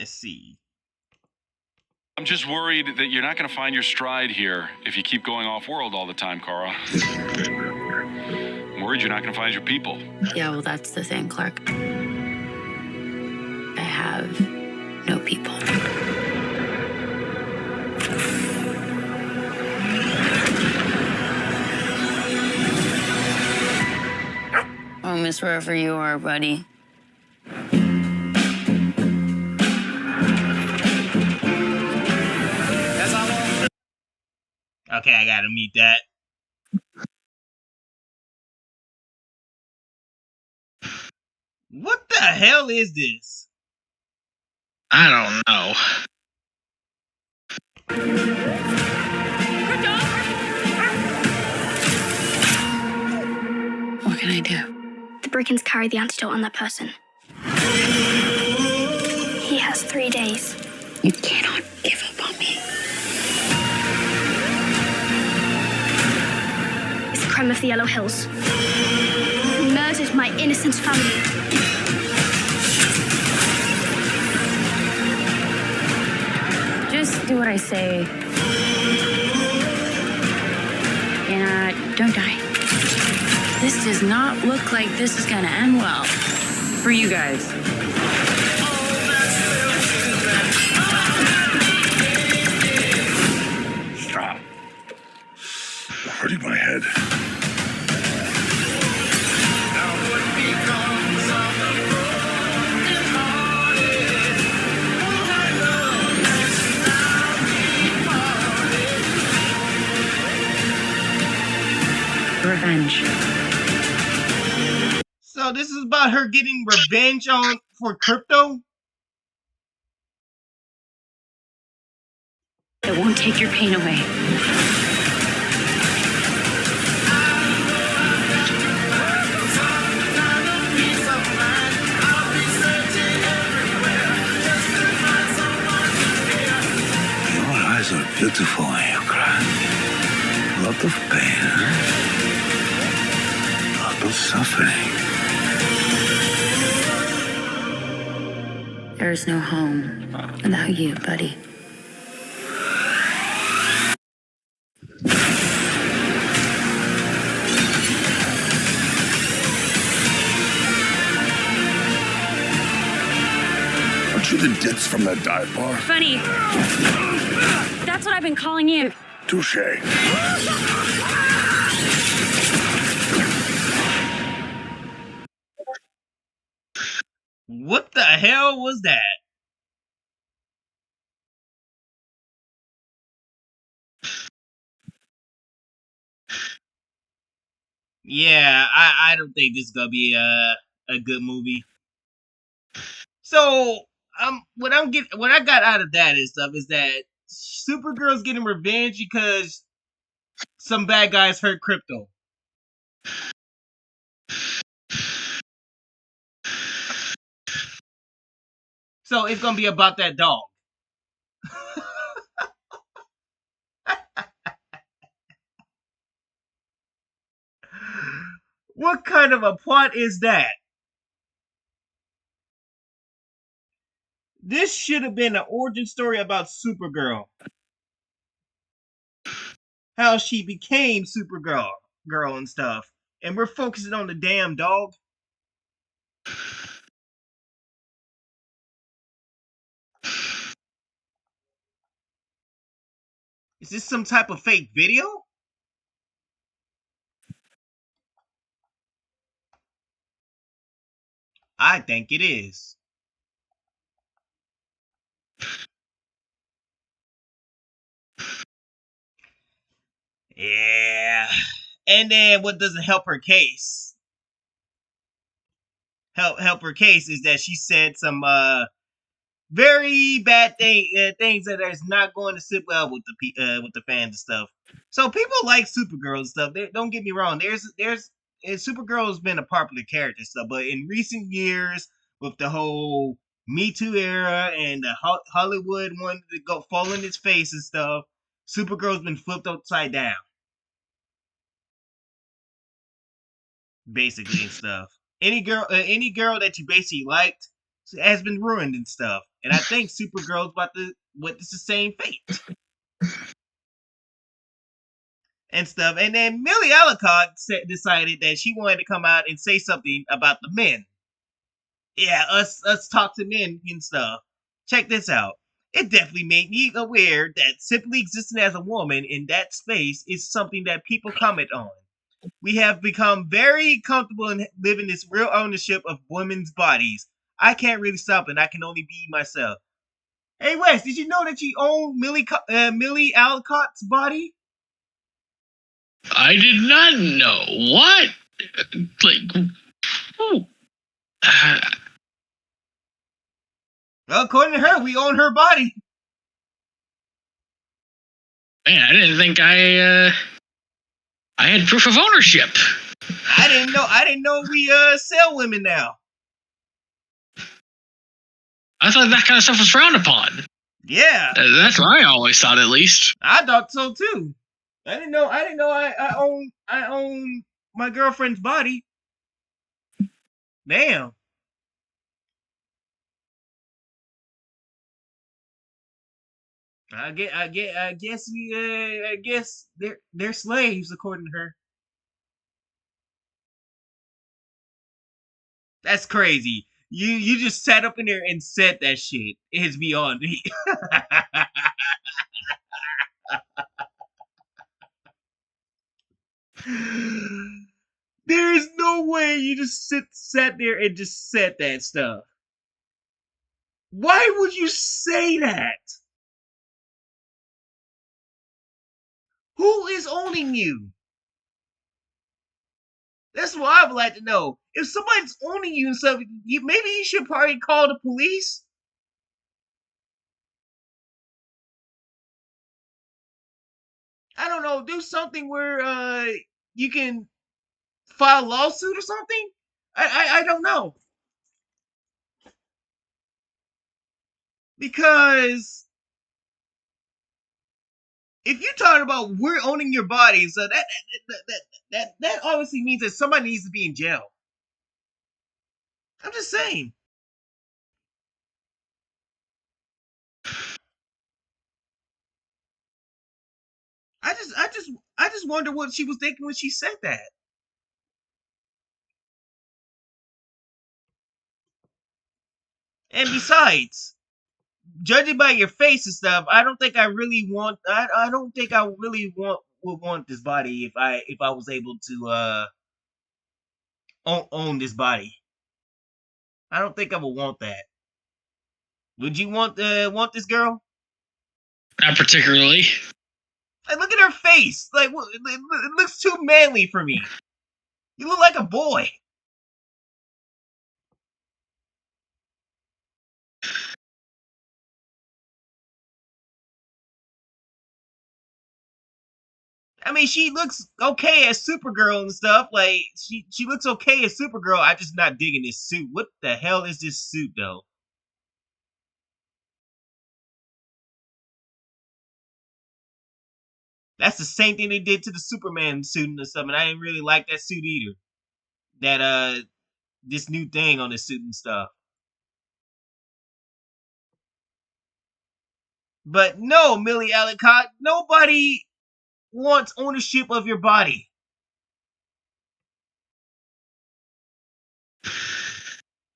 Let's see. I'm just worried that you're not going to find your stride here if you keep going off-world all the time, Kara. I'm worried you're not going to find your people. Yeah, well, that's the thing, Clark. I have no people. Oh, miss wherever you are, buddy. Okay, I gotta meet that. What the hell is this? I don't know. What can I do? The brigands carry the antidote on that person. He has 3 days. You cannot give up on me. It's a crime of the Yellow Hills. He murdered my innocent family. Just do what I say. And don't die. This does not look like this is gonna end well for you guys. Stop. You're hurting my head. Revenge. So this is about her getting revenge for crypto? It won't take your pain away. Your eyes are beautiful when you cry. A lot of pain, a lot of suffering. There is no home without you, buddy. Aren't you the ditz from that dive bar? Funny. That's what I've been calling you. Touche. What the hell was that? Yeah, I don't think this is gonna be a good movie. So what I got out of that and stuff is that Supergirl's getting revenge because some bad guys hurt crypto. So it's gonna be about that dog. What kind of a plot is that? This should have been an origin story about Supergirl. How she became Supergirl and stuff. And we're focusing on the damn dog. Is this some type of fake video? I think it is. Yeah. And then what doesn't help her case? Help her case is that she said some very bad things that is not going to sit well with the fans and stuff. So people like Supergirl and stuff. Don't get me wrong. Supergirl has been a popular character and stuff, but in recent years with the whole Me Too era and the Hollywood wanted to go fall in its face and stuff, Supergirl's been flipped upside down, basically and stuff. Any girl that you basically liked has been ruined and stuff. And I think Supergirl's about to witness the same fate and stuff. And then Millie Alcott decided that she wanted to come out and say something about the men. Yeah, us toxic men and stuff. Check this out. It definitely made me aware that simply existing as a woman in that space is something that people comment on. We have become very comfortable in living this real ownership of women's bodies. I can't really stop it. I can only be myself. Hey Wes, did you know that you own Millie Alcott's body? I did not know. What? Like, oh. Well, according to her, we own her body. Man, I didn't think I had proof of ownership. I didn't know we sell women now. I thought that kind of stuff was frowned upon. Yeah. That's what I always thought, at least. I thought so too. I didn't know I own my girlfriend's body. Damn. I guess they're slaves according to her. That's crazy. You just sat up in there and said that shit. It's beyond me. There's no way you just sat there and just said that stuff. Why would you say that? Who is owning you? That's what I would like to know. If somebody's owning you and stuff, maybe you should probably call the police. I don't know, do something where you can file a lawsuit or something. I don't know, because if you're talking about we're owning your body, so that obviously means that somebody needs to be in jail. I'm just saying. I just wonder what she was thinking when she said that. And besides, judging by your face and stuff, I don't think I really want. I don't think I really would want this body if I was able to own this body. I don't think I would want that. Would you want this girl? Not particularly. Like, look at her face. Like, it looks too manly for me. You look like a boy. I mean, she looks okay as Supergirl and stuff. Like, she looks okay as Supergirl. I just not digging this suit. What the hell is this suit though? That's the same thing they did to the Superman suit and stuff, and I didn't really like that suit either. That this new thing on the suit and stuff. But no, Millie Alcott, nobody wants ownership of your body.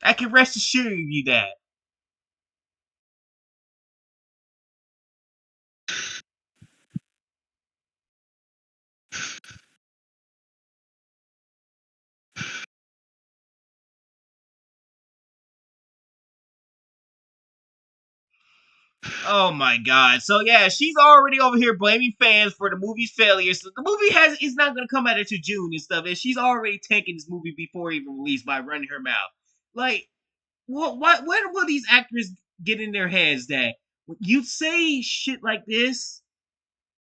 I can rest assure you that. Oh my god. So yeah, she's already over here blaming fans for the movie's failure. So the movie is not gonna come out until June and stuff, and she's already tanking this movie before it even released by running her mouth. Like, what when will these actors get in their heads that when you say shit like this,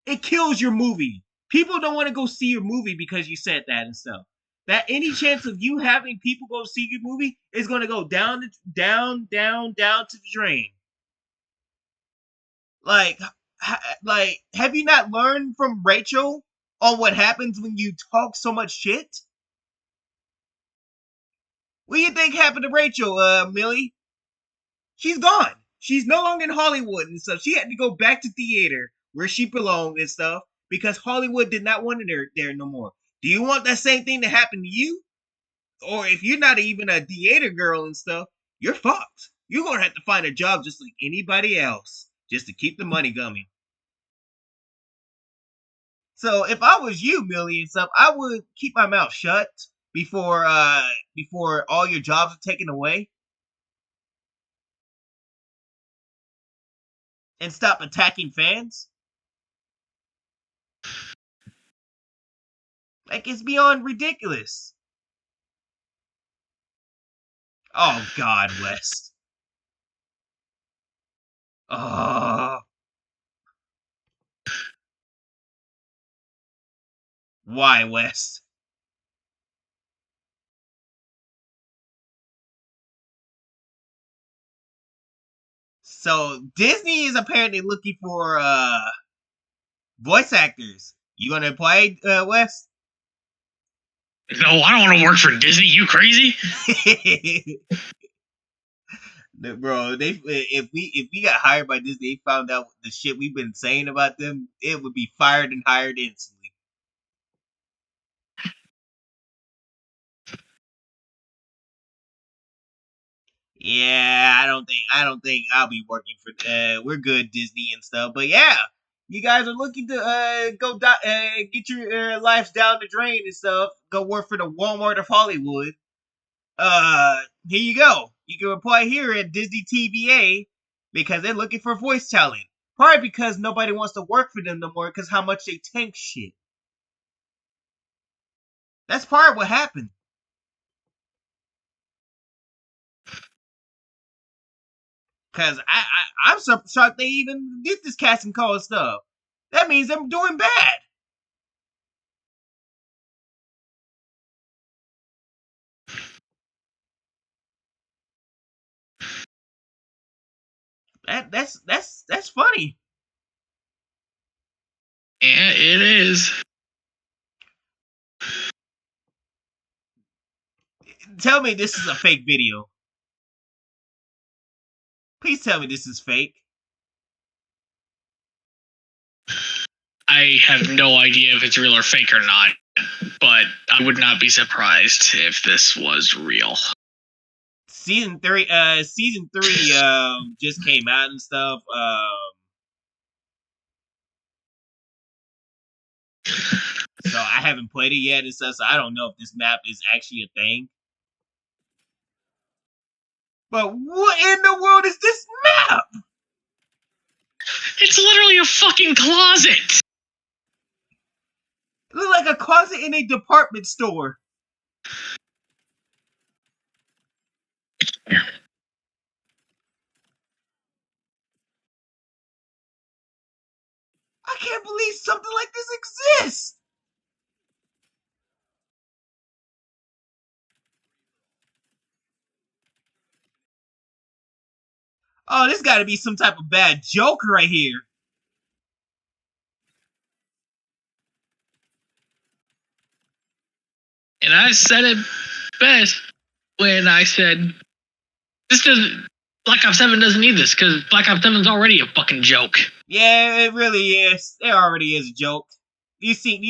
it kills your movie. People don't want to go see your movie because you said that and stuff. That any chance of you having people go see your movie is gonna go down to the drain. Like, have you not learned from Rachel on what happens when you talk so much shit? What do you think happened to Rachel, Millie? She's gone. She's no longer in Hollywood and stuff. She had to go back to theater where she belonged and stuff because Hollywood did not want her there no more. Do you want that same thing to happen to you? Or if you're not even a theater girl and stuff, you're fucked. You're gonna have to find a job just like anybody else, just to keep the money coming. So if I was you, Millie and stuff, I would keep my mouth shut before all your jobs are taken away, and stop attacking fans. Like, it's beyond ridiculous. Oh God, West. Oh, why, West? So Disney is apparently looking for voice actors. You gonna apply, West? No, I don't want to work for Disney. You crazy? Bro, if we got hired by Disney, they found out the shit we've been saying about them, it would be fired and hired instantly. Yeah, I don't think I'll be working for. We're good, Disney and stuff. But yeah, you guys are looking to get your lives down the drain and stuff. Go work for the Walmart of Hollywood. Here you go. You can apply here at Disney TVA because they're looking for voice talent. Probably because nobody wants to work for them no more because how much they tank shit. That's part of what happened. Cause I'm so shocked they even did this casting call stuff. That means I'm doing bad. That's funny. Yeah, it is. Tell me this is a fake video. Please tell me this is fake. I have no idea if it's real or fake or not, but I would not be surprised if this was real. Season 3 just came out and stuff. So I haven't played it yet and stuff, so I don't know if this map is actually a thing. But what in the world is this map? It's literally a fucking closet. It looks like a closet in a department store. I can't believe something like this exists. Oh, this got to be some type of bad joke right here. And I said it best when I said, this doesn't, Black Ops 7 doesn't need this, because Black Ops 7 is already a fucking joke. Yeah, it really is. It already is a joke. You seen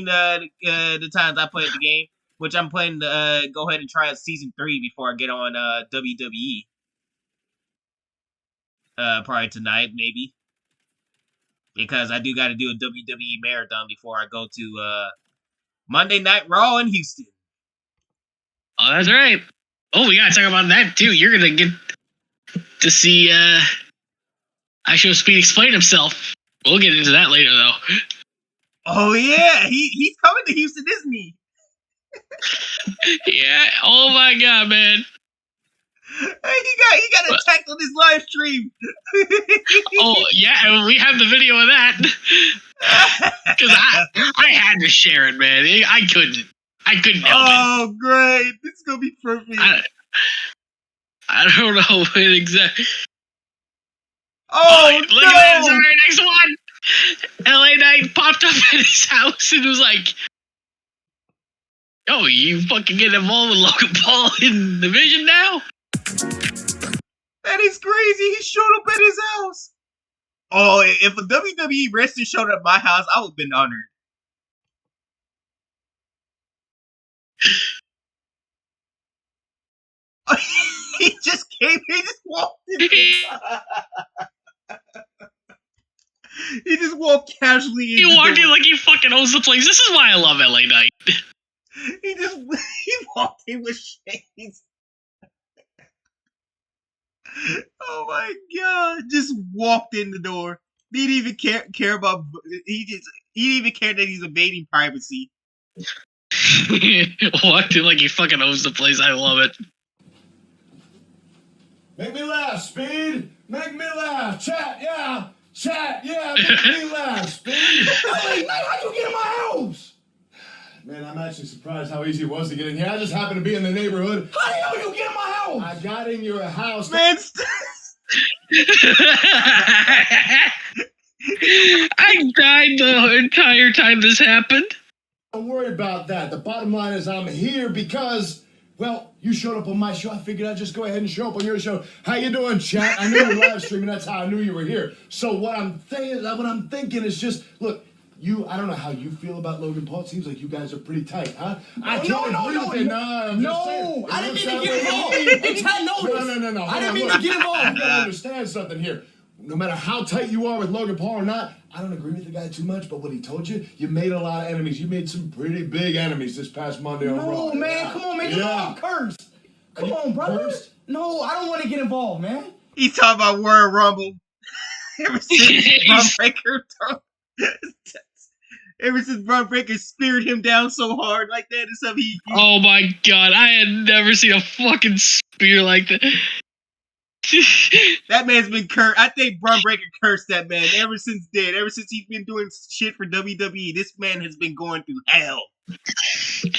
the times I played the game, which I'm planning to go ahead and try out season 3 before I get on WWE. Probably tonight, maybe. Because I do got to do a WWE marathon before I go to Monday Night Raw in Houston. Oh, that's right. Oh, we gotta talk about that too. You're gonna get to see Show Speed explain himself. We'll get into that later, though. Oh yeah, he's coming to Houston, isn't he? Yeah. Oh my god, man. He got attacked on his live stream. Oh yeah, and we have the video of that. Because I had to share it, man. I couldn't help it. Oh great, this is gonna be perfect. I don't know what exactly. Oh look no! at this. All right, next one. LA Knight popped up at his house and was like, "Oh, you fucking get involved with Logan Paul in the Vision now?" That is crazy. He showed up at his house. Oh, if a WWE wrestler showed up at my house, I would have been honored. He just came. He just walked in. He just walked casually in. He walked in like he fucking owns the place. This is why I love LA Knight. He walked in with shades. Oh my god! Just walked in the door. Didn't even care about. He didn't even care that he's invading privacy. Walked in like he fucking owns the place. I love it. Make me laugh, Speed. Make me laugh. Chat, yeah. Chat, yeah. Make me laugh, Speed. Hey, how'd you get in my house? Man, I'm actually surprised how easy it was to get in here. I just happened to be in the neighborhood. How the hell you get in my house? I got in your house. Man, I died the entire time this happened. Don't worry about that. The bottom line is I'm here because, well, you showed up on my show. I figured I'd just go ahead and show up on your show. How you doing, chat? I knew you were live streaming. That's how I knew you were here. So what I'm thinking is just, look, I don't know how you feel about Logan Paul. It seems like you guys are pretty tight, huh? No, I didn't mean to get involved. And Chad knows this. No. I didn't mean to get involved. You gotta understand something here. No matter how tight you are with Logan Paul or not, I don't agree with the guy too much, but what he told you, you made a lot of enemies. You made some pretty big enemies this past Monday on Raw. No, man, come on, man. You know I'm cursed. Come on, brother. Cursed? No, I don't want to get involved, man. He's talking about Royal Rumble. Ever since Braun Breaker speared him down so hard like that and stuff, oh my god, I had never seen a fucking spear like that. That man's been cursed. I think Braun Breaker cursed that man ever since then. Ever since he's been doing shit for WWE, this man has been going through hell. And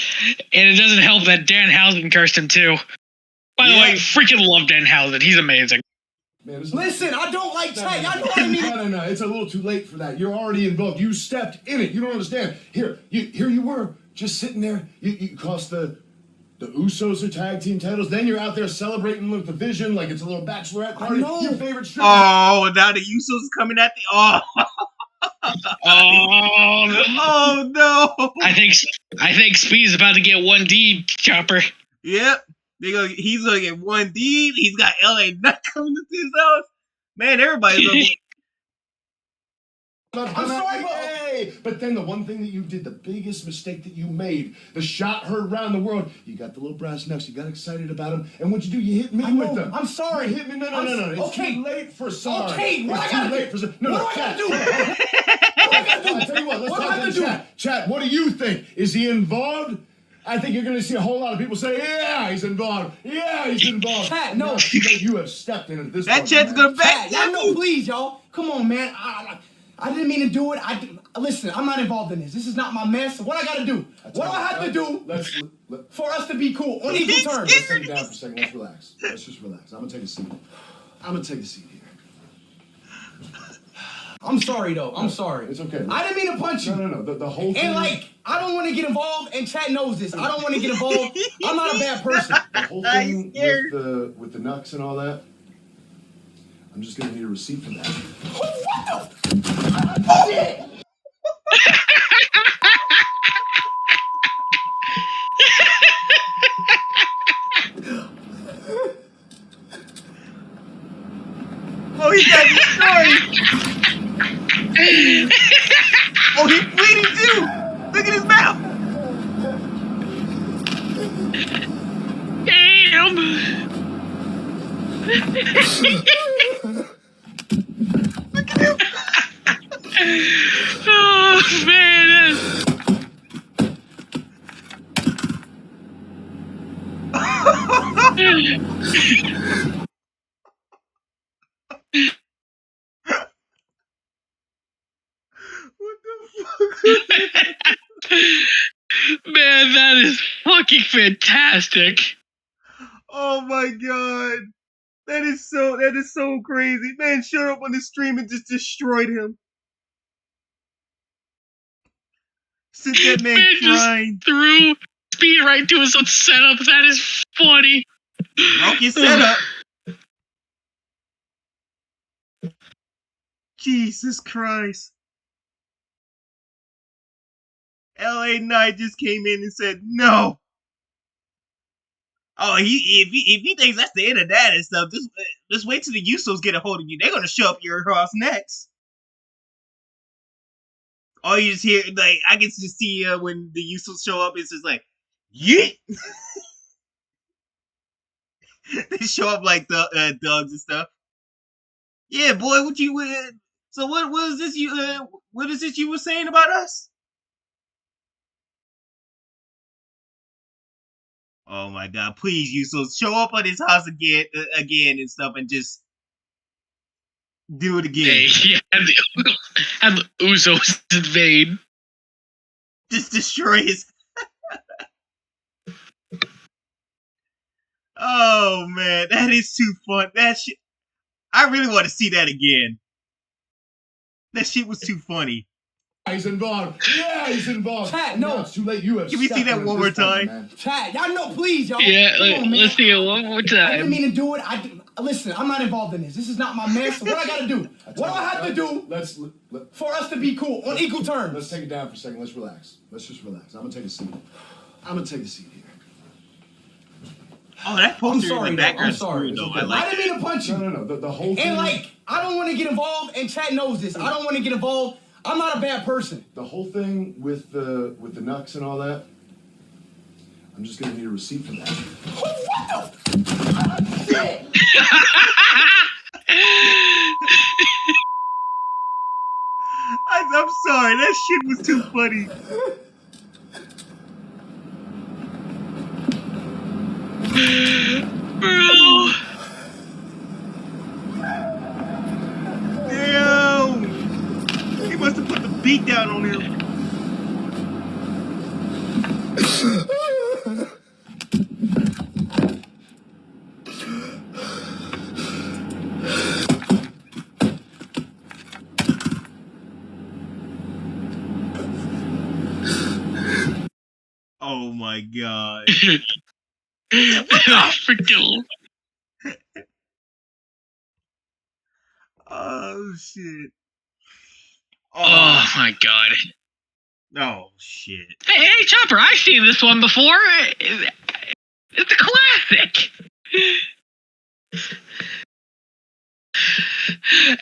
it doesn't help that Danhausen cursed him too. By the way, freaking love Danhausen. He's amazing. Man, listen, I don't like Chad. Y'all know what I mean. No. It's a little too late for that. You're already involved. You stepped in it. You don't understand. Here you were, just sitting there. You cost the Usos are tag team titles. Then you're out there celebrating with the Vision like it's a little bachelorette party. I know. Your favorite stripper. Oh, now the Usos coming at the. Oh. Oh no. I think Speed's about to get 1D, Chopper. Yep. He's gonna get 1D. He's got LA Knight coming to his house. Man, everybody's gonna be. I'm sorry, but then the one thing that you did, the biggest mistake that you made, the shot heard around the world. You got the little brass knucks. You got excited about him, and what'd you do? You hit me with them. I'm sorry. You hit me. No. It's too late for sorry. Okay, what I gotta do? No, what do I gotta do? I'll tell you what. Let's talk to chat. Chat, what do you think? Is he involved? I think you're going to see a whole lot of people say, yeah, he's involved. Yeah, he's involved. Chat, no. You have stepped in at this point. That chat's going to back. Y'all know, please, y'all. Come on, man. I didn't mean to do it. Listen, I'm not involved in this. This is not my mess. What I got to do? What do I have to do for us to be cool on equal terms? Let's take it down for a second. Let's relax. Let's just relax. I'm going to take a seat. Here. I'm sorry, though. I'm sorry. It's okay. I didn't mean to punch you. No. The whole thing. And, I don't want to get involved, and Chat knows this. I don't want to get involved. I'm not a bad person. The whole thing with the Nux and all that, I'm just going to need a receipt for that. What the? Shit! Oh, he got destroyed! Oh, he's bleeding too! Look at his mouth! Damn! Look at him! Oh, man! What the fuck? Man, that is fucking fantastic. Oh my god. That is so crazy. Man showed up on the stream and just destroyed him. Sent that man crying. Just threw Speed right to his own setup. That is funny. Broke his setup. Jesus Christ. LA Knight just came in and said no. Oh, if he thinks that's the end of that and stuff, just wait till the Usos get a hold of you. They're gonna show up at your house next. All you just hear, like, I can just see when the Usos show up, it's just like, yeet. They show up like the dogs and stuff. Yeah, boy, what you so what is this what is this you were saying about us? Oh my God! Please, Usos, show up at his house again and stuff, and just do it again. Hey, have the Usos invade. Just destroy his. Oh man, that is too fun. That shit. I really want to see that again. That shit was too funny. He's involved. Yeah, he's involved. Chat, no. It's too late. You have. Can we see that one more time? Chat, y'all know, please, y'all. Yeah, Come on, man. let's see it one more I didn't time. mean to do it. Listen, I'm not involved in this. This is not my mess. So what I gotta do? What do I have to do for us to be cool on equal terms? Let's take it down for a second. Let's relax. Let's just relax. I'm gonna take a seat. I'm gonna take a seat here. Oh, that I'm poster sorry, in the though. background I'm is sorry. cool, though. I like I didn't mean to punch you. No. The whole thing. And like, I don't want to get involved, and chat knows this. I don't want to get involved. I'm not a bad person. The whole thing with the Nux and all that. I'm just gonna need a receipt for that. What the? Shit. I'm sorry, that shit was too funny. Bro. Damn! He must have put the beat down on him. Oh my God. Freaking. Oh shit. Oh my God. Oh shit. Hey, Chopper, I've seen this one before. It's a classic.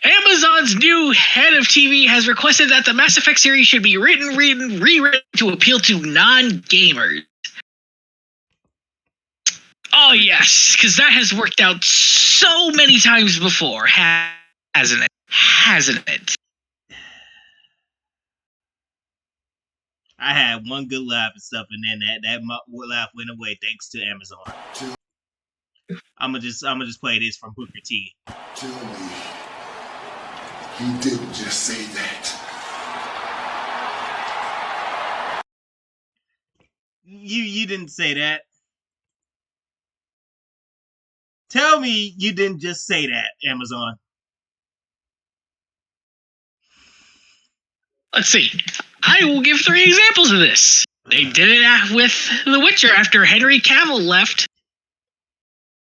Amazon's new head of TV has requested that the Mass Effect series should be rewritten to appeal to non-gamers. Oh yes, because that has worked out so many times before, hasn't it? Hasn't it? I had one good laugh and stuff, and then that laugh went away thanks to Amazon. I'm gonna just play this from Booker T. Tell me, you didn't just say that. You didn't say that. Tell me you didn't just say that, Amazon. Let's see. I will give 3 examples of this. They did it with The Witcher after Henry Cavill left.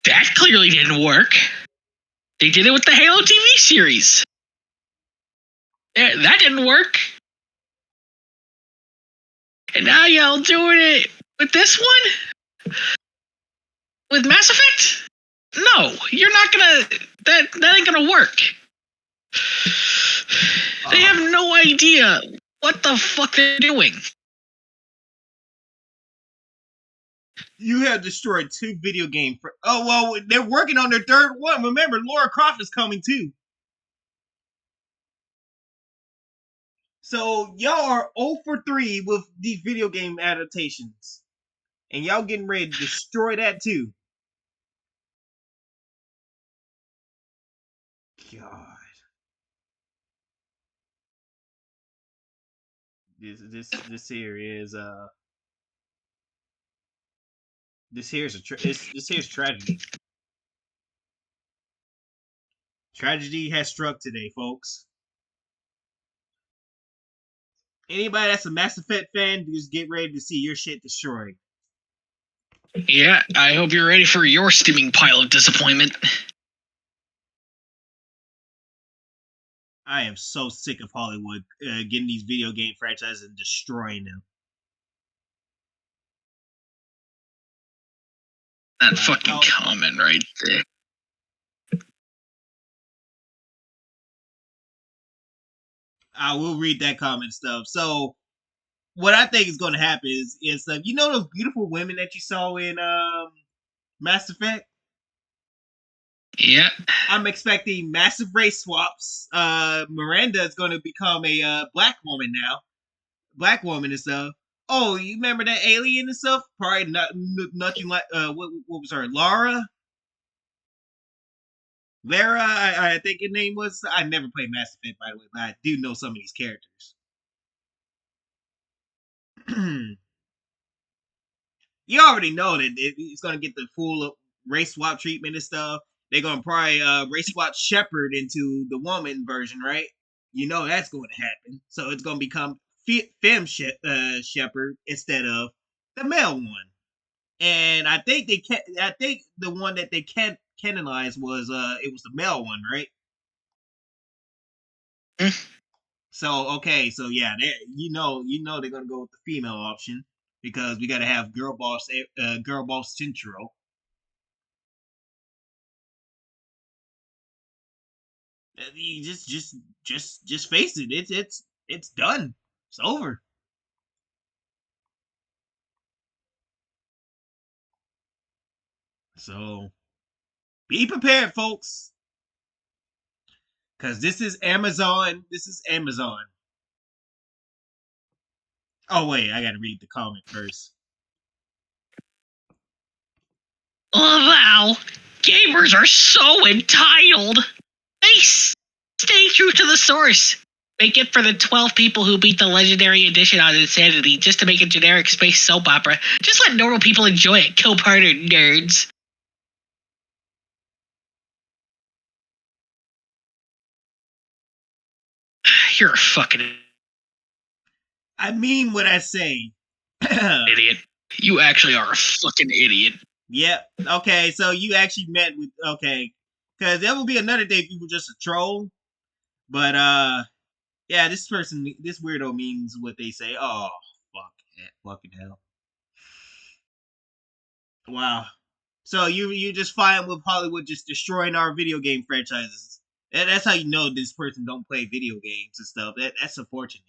That clearly didn't work. They did it with the Halo TV series. That didn't work. And now y'all doing it with this one? With Mass Effect? No, you're not gonna... That ain't gonna work. They have no idea what the fuck they're doing. You have destroyed 2 video games. Oh, well, they're working on their 3rd one. Remember, Lara Croft is coming too. So, y'all are 0 for 3 with these video game adaptations. And y'all getting ready to destroy that too. God. This here is this here's tragedy. Tragedy has struck today, folks. Anybody that's a Mass Effect fan, just get ready to see your shit destroyed. Yeah, I hope you're ready for your steaming pile of disappointment. I am so sick of Hollywood getting these video game franchises and destroying them. That fucking comment right there. I will read that comment stuff. So what I think is going to happen is you know those beautiful women that you saw in Mass Effect? Yeah. I'm expecting massive race swaps. Miranda is going to become a black woman now. Black woman and stuff. Oh, you remember that alien and stuff? Probably nothing like what was her? Lara, I think her name was. I never played Mass Effect, by the way, but I do know some of these characters. You already know that it's gonna get the full race swap treatment and stuff. They're gonna probably race swap Shepard into the woman version, right? You know that's going to happen. So it's gonna become femme Shepard instead of the male one. And I think I think the one that they canonized was it was the male one, right? So okay, so yeah, you know they're gonna go with the female option because we gotta have girl boss Central. You just face it. It's done. It's over. So be prepared, folks, because this is Amazon. This is Amazon. Oh wait, I gotta read the comment first. Oh wow, gamers are so entitled. They stay true to the source. Make it for the 12 people who beat the Legendary Edition on Insanity just to make a generic space soap opera. Just let normal people enjoy it, kill-partner nerds. You're a fucking I mean what I say. idiot. You actually are a fucking idiot. Yep. Okay, so you actually met with because there will be another day people just a troll, but yeah, this weirdo means what they say. Oh, fucking hell. Wow. So you just fine with Hollywood just destroying our video game franchises. That's how you know this person don't play video games and stuff. That's unfortunate.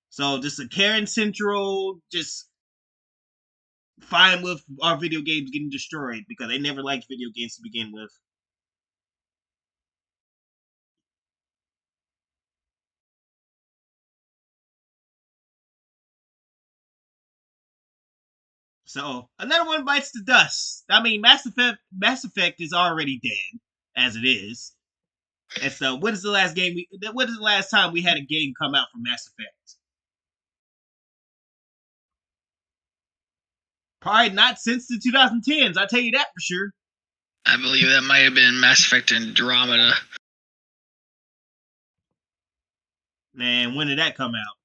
So just a Karen Central just fine with our video games getting destroyed because they never liked video games to begin with. So another one bites the dust. I mean, Mass Effect is already dead as it is. And so, what is the last game What is the last time we had a game come out from Mass Effect? Probably not since the 2010s. I'll tell you that for sure. I believe that might have been Mass Effect Andromeda. Man, when did that come out?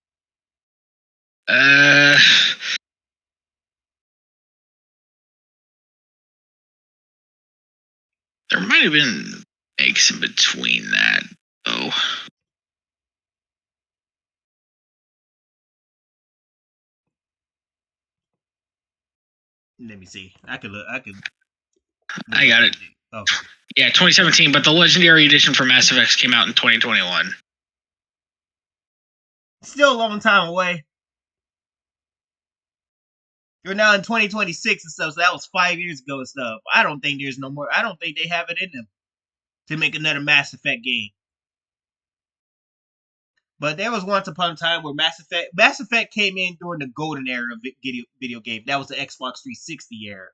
There might have been breaks in between that. Oh. Let me see. I could look. I got it. Okay. Yeah, 2017, but the Legendary Edition for Mass Effect came out in 2021. Still a long time away. You're now in 2026 and stuff, so that was 5 years ago and stuff. I don't think there's no more. I don't think they have it in them to make another Mass Effect game. But there was once upon a time where Mass Effect came in during the golden era of video game. That was the Xbox 360 era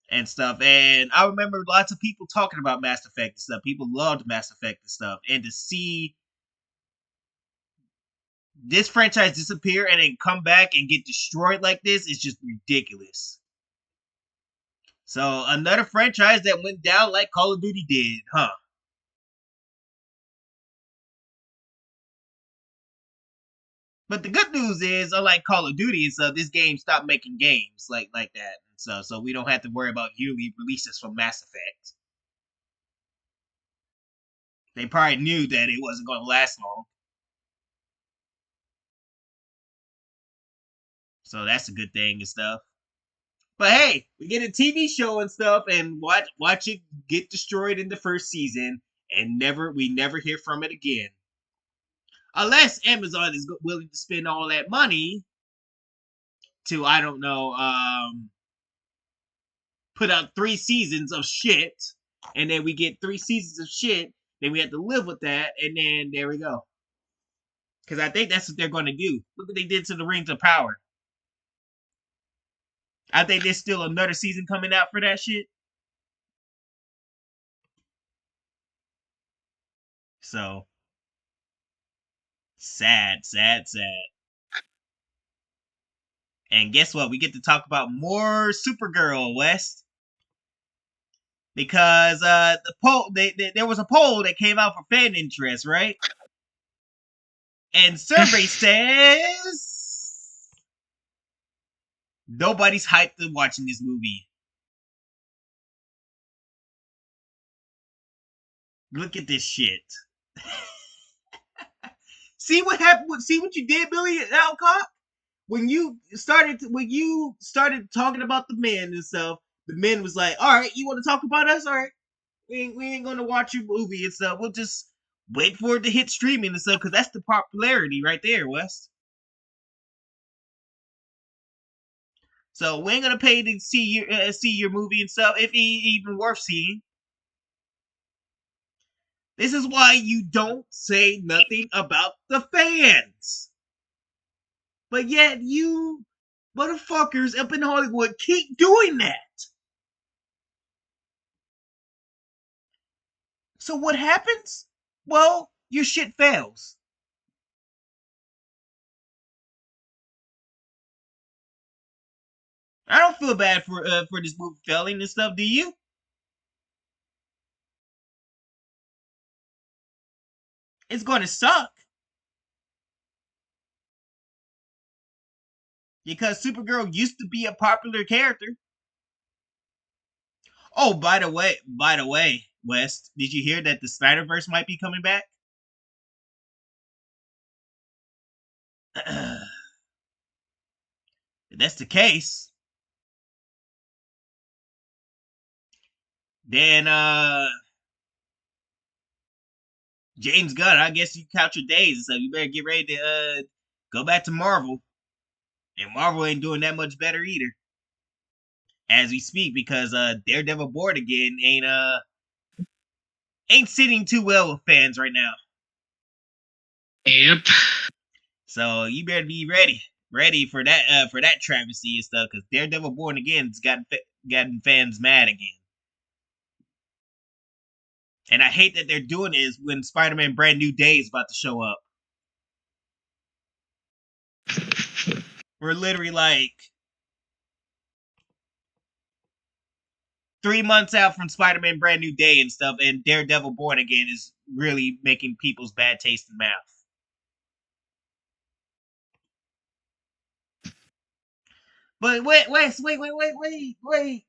and stuff. And I remember lots of people talking about Mass Effect and stuff. People loved Mass Effect and stuff. And to see this franchise disappear and then come back and get destroyed like this is just ridiculous. So another franchise that went down like Call of Duty did, huh? But the good news is, unlike Call of Duty, this game stopped making games like that. So we don't have to worry about yearly releases from Mass Effect. They probably knew that it wasn't going to last long. So that's a good thing and stuff. But hey, we get a TV show and stuff, and watch it get destroyed in the first season, and we never hear from it again, unless Amazon is willing to spend all that money to, I don't know, put out 3 seasons of shit, and then we get 3 seasons of shit. Then we have to live with that, and then there we go. Because I think that's what they're going to do. Look what they did to the Rings of Power. I think there's still another season coming out for that shit. So, sad. And guess what? We get to talk about more Supergirl, West. Because the poll, there was a poll that came out for fan interest, right? And survey says nobody's hyped to watching this movie. Look at this shit. See what happened? See what you did, Billy Alcott? When you started talking about the men and stuff, the men was like, "All right, you want to talk about us? All right, we ain't gonna watch your movie and stuff. We'll just wait for it to hit streaming and stuff, because that's the popularity right there, Wes." So we ain't gonna pay to see your movie and stuff if it even worth seeing. This is why you don't say nothing about the fans. But yet you motherfuckers up in Hollywood keep doing that. So what happens? Well, your shit fails. I don't feel bad for this movie failing and stuff, do you? It's gonna suck. Because Supergirl used to be a popular character. Oh, by the way, West, did you hear that the Snyderverse might be coming back? If that's the case, then James Gunn, I guess you count your days, so you better get ready to go back to Marvel. And Marvel ain't doing that much better either, as we speak, because Daredevil Born Again ain't sitting too well with fans right now. Yep. So you better be ready for that travesty and stuff, because Daredevil Born Again's gotten fans mad again. And I hate that they're doing this when Spider-Man Brand New Day is about to show up. We're literally like 3 months out from Spider-Man Brand New Day and stuff, and Daredevil Born Again is really making people's bad taste in the mouth. But wait,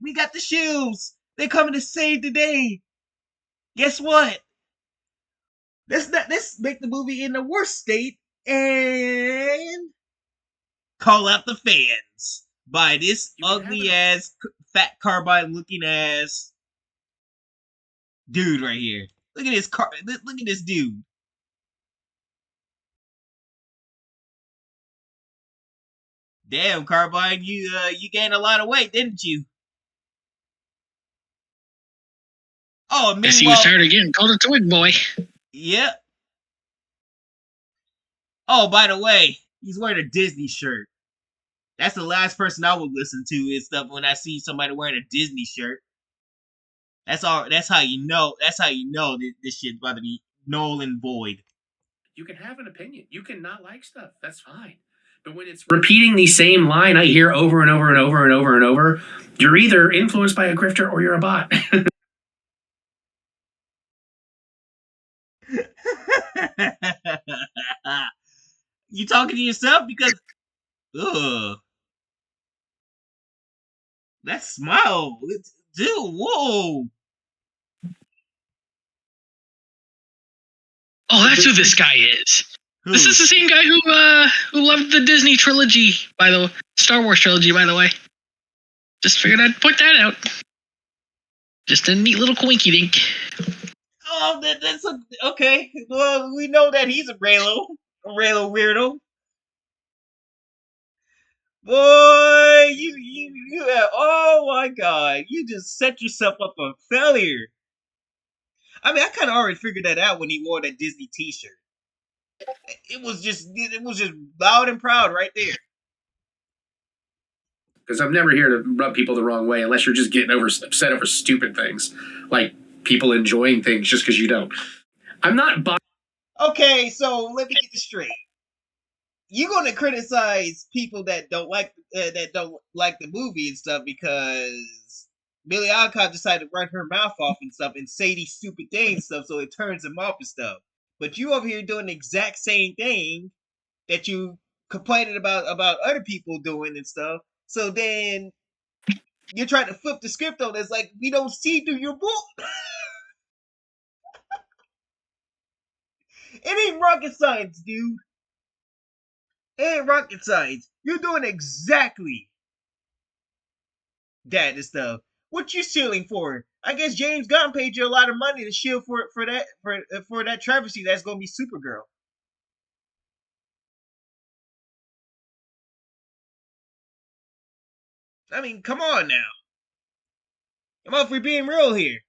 we got the shoes. They're coming to save the day. Guess what? Let's make the movie in the worst state and call out the fans by this ugly ass fat carbide looking ass dude right here. Look at this look at this dude. Damn, Carbine, you gained a lot of weight, didn't you? Oh, Guess he was meanwhile, tired again. Called a twig boy. yep. Oh, by the way, he's wearing a Disney shirt. That's the last person I would listen to and stuff when I see somebody wearing a Disney shirt. That's all. That's how you know. That's how you know this shit's about to be null and void. You can have an opinion. You can not like stuff. That's fine. But when it's repeating the same line I hear over and over and over and over and over, you're either influenced by a grifter or you're a bot. You talking to yourself? Because ugh, that smile, dude. Whoa. Oh, that's who this guy is. Who? This is the same guy who loved the Disney trilogy, Star Wars trilogy, by the way. Just figured I'd point that out. Just a neat little quinky dink. Oh, okay. Well, we know that he's a Raylo weirdo. Boy, you have, oh my god, you just set yourself up for failure. I mean, I kind of already figured that out when he wore that Disney T-shirt. It was just loud and proud right there. Because I'm never here to rub people the wrong way unless you're just getting upset over stupid things, like people enjoying things just because you don't. I'm not. Okay, so let me get this straight. You're gonna criticize people that don't like the movie and stuff because Billie Alcott decided to run her mouth off and stuff and say these stupid things and stuff, so it turns them off and stuff. But you over here doing the exact same thing that you complaining about other people doing and stuff. So then you're trying to flip the script on this, like we don't see through your book. It ain't rocket science, dude. It ain't rocket science. You're doing exactly that and stuff. What you shielding for? I guess James Gunn paid you a lot of money to shield for that travesty that's gonna be Supergirl. I mean, come on now. Come on, if we're being real here.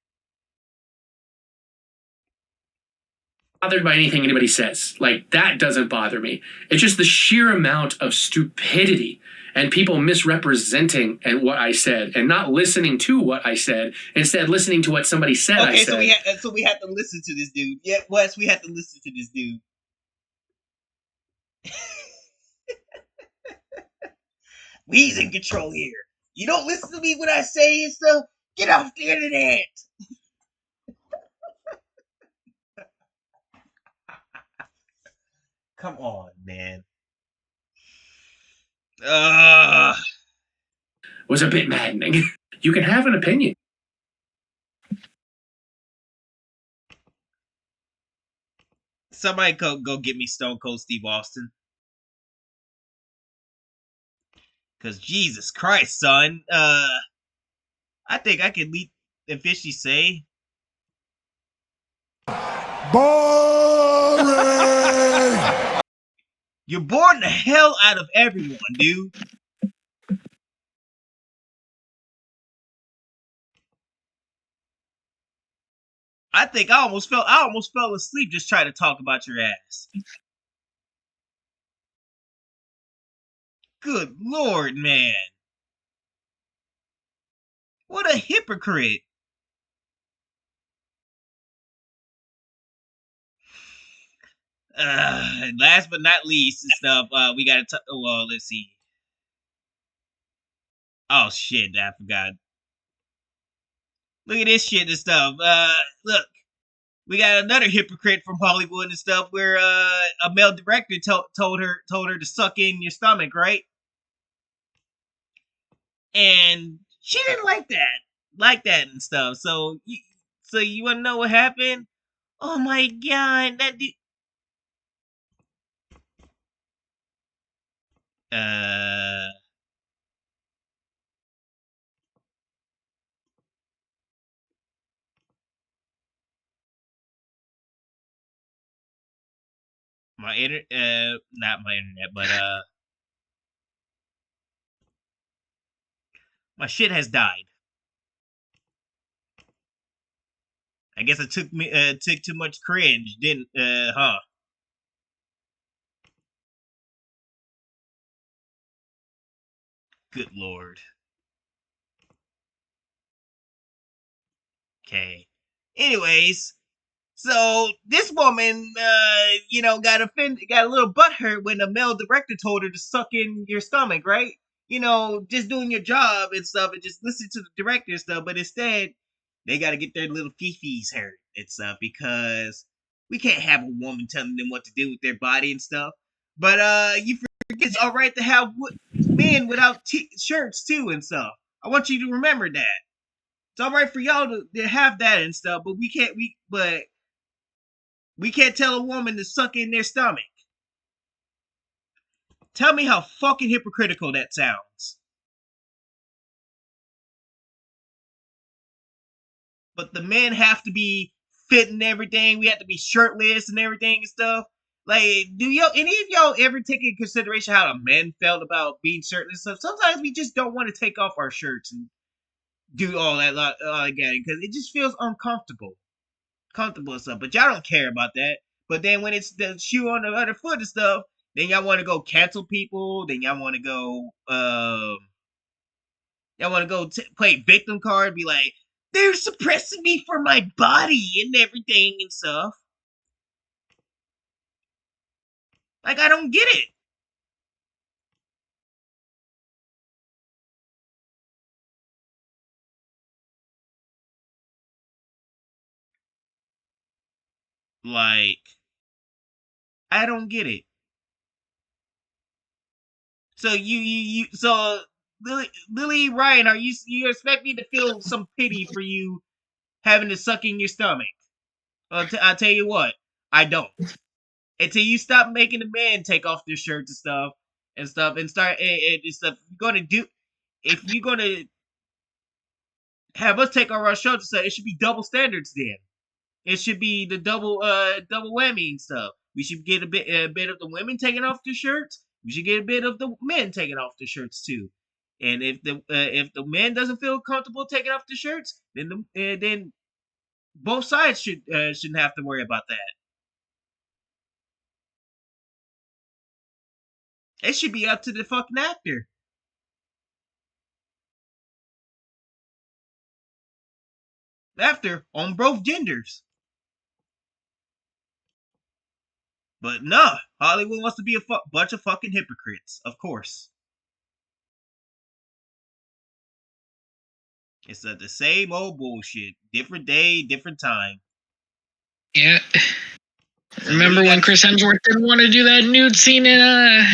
Bothered by anything anybody says. Like, that doesn't bother me. It's just the sheer amount of stupidity and people misrepresenting and what I said and not listening to what I said, instead listening to what somebody said I said. Okay, so we had to listen to this dude. Yeah, Wes, we had to listen to this dude. We's in control here. You don't listen to me when I say and stuff? Get off the internet. Come on, man. Was a bit maddening. You can have an opinion. Somebody go get me Stone Cold Steve Austin. Cause Jesus Christ, son. I think I can leap officially say Boring! you're boring the hell out of everyone, dude. I think I almost fell asleep just trying to talk about your ass. Good Lord, man. What a hypocrite. Last but not least and stuff, we gotta well, let's see. Oh shit, I forgot. Look at this shit and stuff. Look. We got another hypocrite from Hollywood and stuff where a male director told her to suck in your stomach, right? And she didn't like that and stuff. So you want to know what happened? Oh my god, that dude. My internet, not my internet, but my shit has died. I guess it took too much cringe, didn't huh? Good Lord. Okay. Anyways, so this woman, got offended, got a little butthurt when a male director told her to suck in your stomach, right? Just doing your job and stuff, and just listen to the director and stuff. But instead, they got to get their little fifis hurt and stuff because we can't have a woman telling them what to do with their body and stuff. But you forget it's all right to have men without shirts too and stuff. I want you to remember that. It's all right for y'all to have that and stuff, but we can't. But We can't tell a woman to suck in their stomach. Tell me how fucking hypocritical that sounds. But the men have to be fit and everything. We have to be shirtless and everything and stuff. Like, do any of y'all ever take into consideration how the men felt about being shirtless and stuff? Sometimes we just don't want to take off our shirts and do all that again because it just feels comfortable and stuff. But y'all don't care about that. But then when it's the shoe on the other foot and stuff, then y'all want to go cancel people. Then y'all want to go, play victim card. Be like, they're suppressing me for my body and everything and stuff. Like, I don't get it. Like, I don't get it. So so Lily Ryan, you expect me to feel some pity for you having to suck in your stomach? I'll tell you what, I don't. Until you stop making the men take off their shirts and stuff and start and stuff. If you're gonna have us take off our shirts and stuff, it should be double standards then. It should be the double whammy and stuff. We should get a bit of the women taking off their shirts. We should get a bit of the men taking off their shirts too. And if the man doesn't feel comfortable taking off the shirts, then both sides shouldn't have to worry about that. It should be up to the fucking actor. After on both genders. But nah, Hollywood wants to be a bunch of fucking hypocrites, of course. It's the same old bullshit. Different day, different time. Yeah. Remember when Chris Hemsworth didn't want to do that nude scene in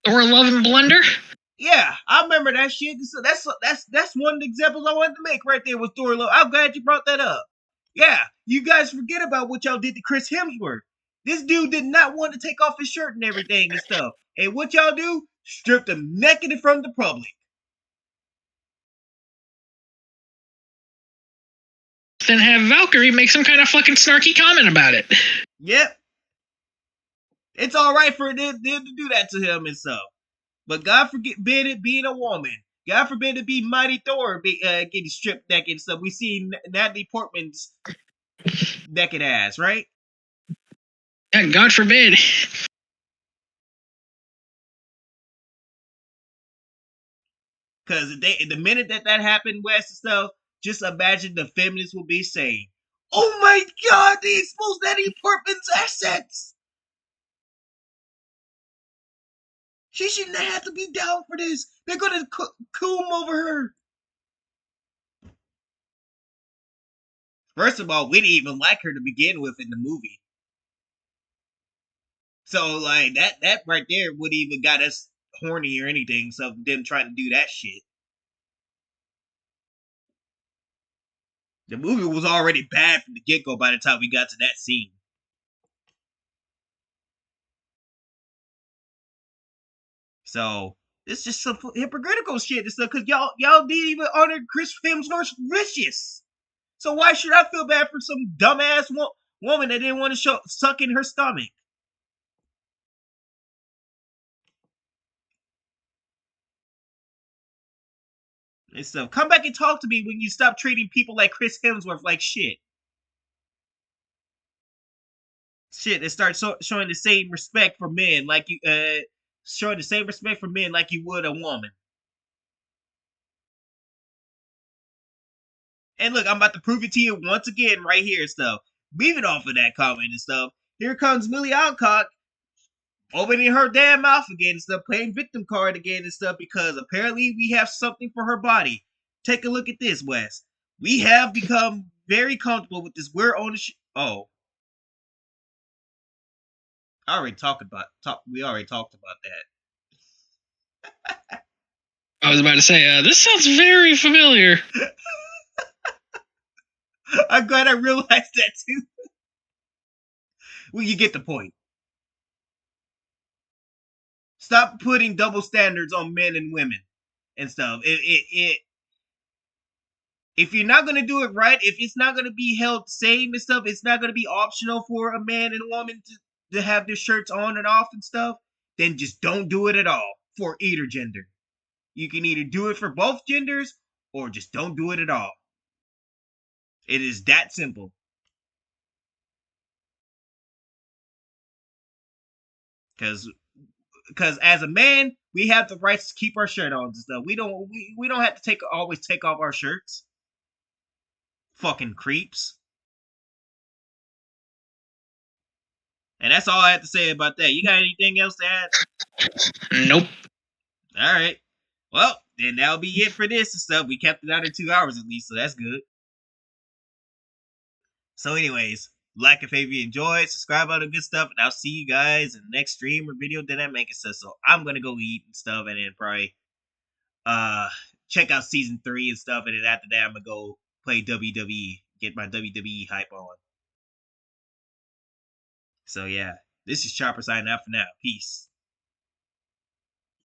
Thor: Love and Blunder? Yeah, I remember that shit. So that's one of the examples I wanted to make right there with Thor: Love. I'm glad you brought that up. Yeah, you guys forget about what y'all did to Chris Hemsworth. This dude did not want to take off his shirt and everything and stuff. And what y'all do? Stripped him naked in front of the public. Then have Valkyrie make some kind of fucking snarky comment about it. Yep. It's alright for them to do that to him and stuff. But God forbid it being a woman. God forbid it be Mighty Thor getting stripped naked and stuff. We see Natalie Portman's naked ass, right? Yeah, God forbid. Because the minute that happened, West and stuff, just imagine the feminists will be saying, "Oh my God, they exposed Natalie Portman's assets. She shouldn't have to be down for this. They're gonna coom over her." First of all, we didn't even like her to begin with in the movie. So like that right there would even got us horny or anything. So them trying to do that shit. The movie was already bad from the get go by the time we got to that scene. So it's just some hypocritical shit and stuff because y'all didn't even honor Chris Hemsworth's wishes. So why should I feel bad for some dumbass woman that didn't want to suck in her stomach? And stuff. Come back and talk to me when you stop treating people like Chris Hemsworth like shit. Shit, and start showing the same respect for men like you showing the same respect for men like you would a woman. And look, I'm about to prove it to you once again right here and stuff. Leaving off of that comment and stuff. Here comes Millie Alcock opening her damn mouth again and stuff, playing victim card again and stuff because apparently we have something for her body. Take a look at this, Wes. We have become very comfortable with this. We're on the oh. We already talked about that. I was about to say, this sounds very familiar. I'm glad I realized that too. Well, you get the point. Stop putting double standards on men and women and stuff. If you're not gonna do it right, if it's not gonna be held same and stuff, it's not gonna be optional for a man and a woman to have their shirts on and off and stuff, then just don't do it at all for either gender. You can either do it for both genders or just don't do it at all. It is that simple. Because as a man, we have the rights to keep our shirt on and stuff. We don't have to always take off our shirts. Fucking creeps. And that's all I have to say about that. You got anything else to add? Nope. All right. Well, then that'll be it for this and stuff. We kept it under 2 hours at least, so that's good. So anyways, like if you enjoyed, subscribe, all the good stuff, and I'll see you guys in the next stream or video that I make and stuff. So I'm gonna go eat and stuff, and then probably check out season 3 and stuff, and then after that I'm gonna go play WWE, get my WWE hype on. So yeah, this is Chopper signing out for now. Peace.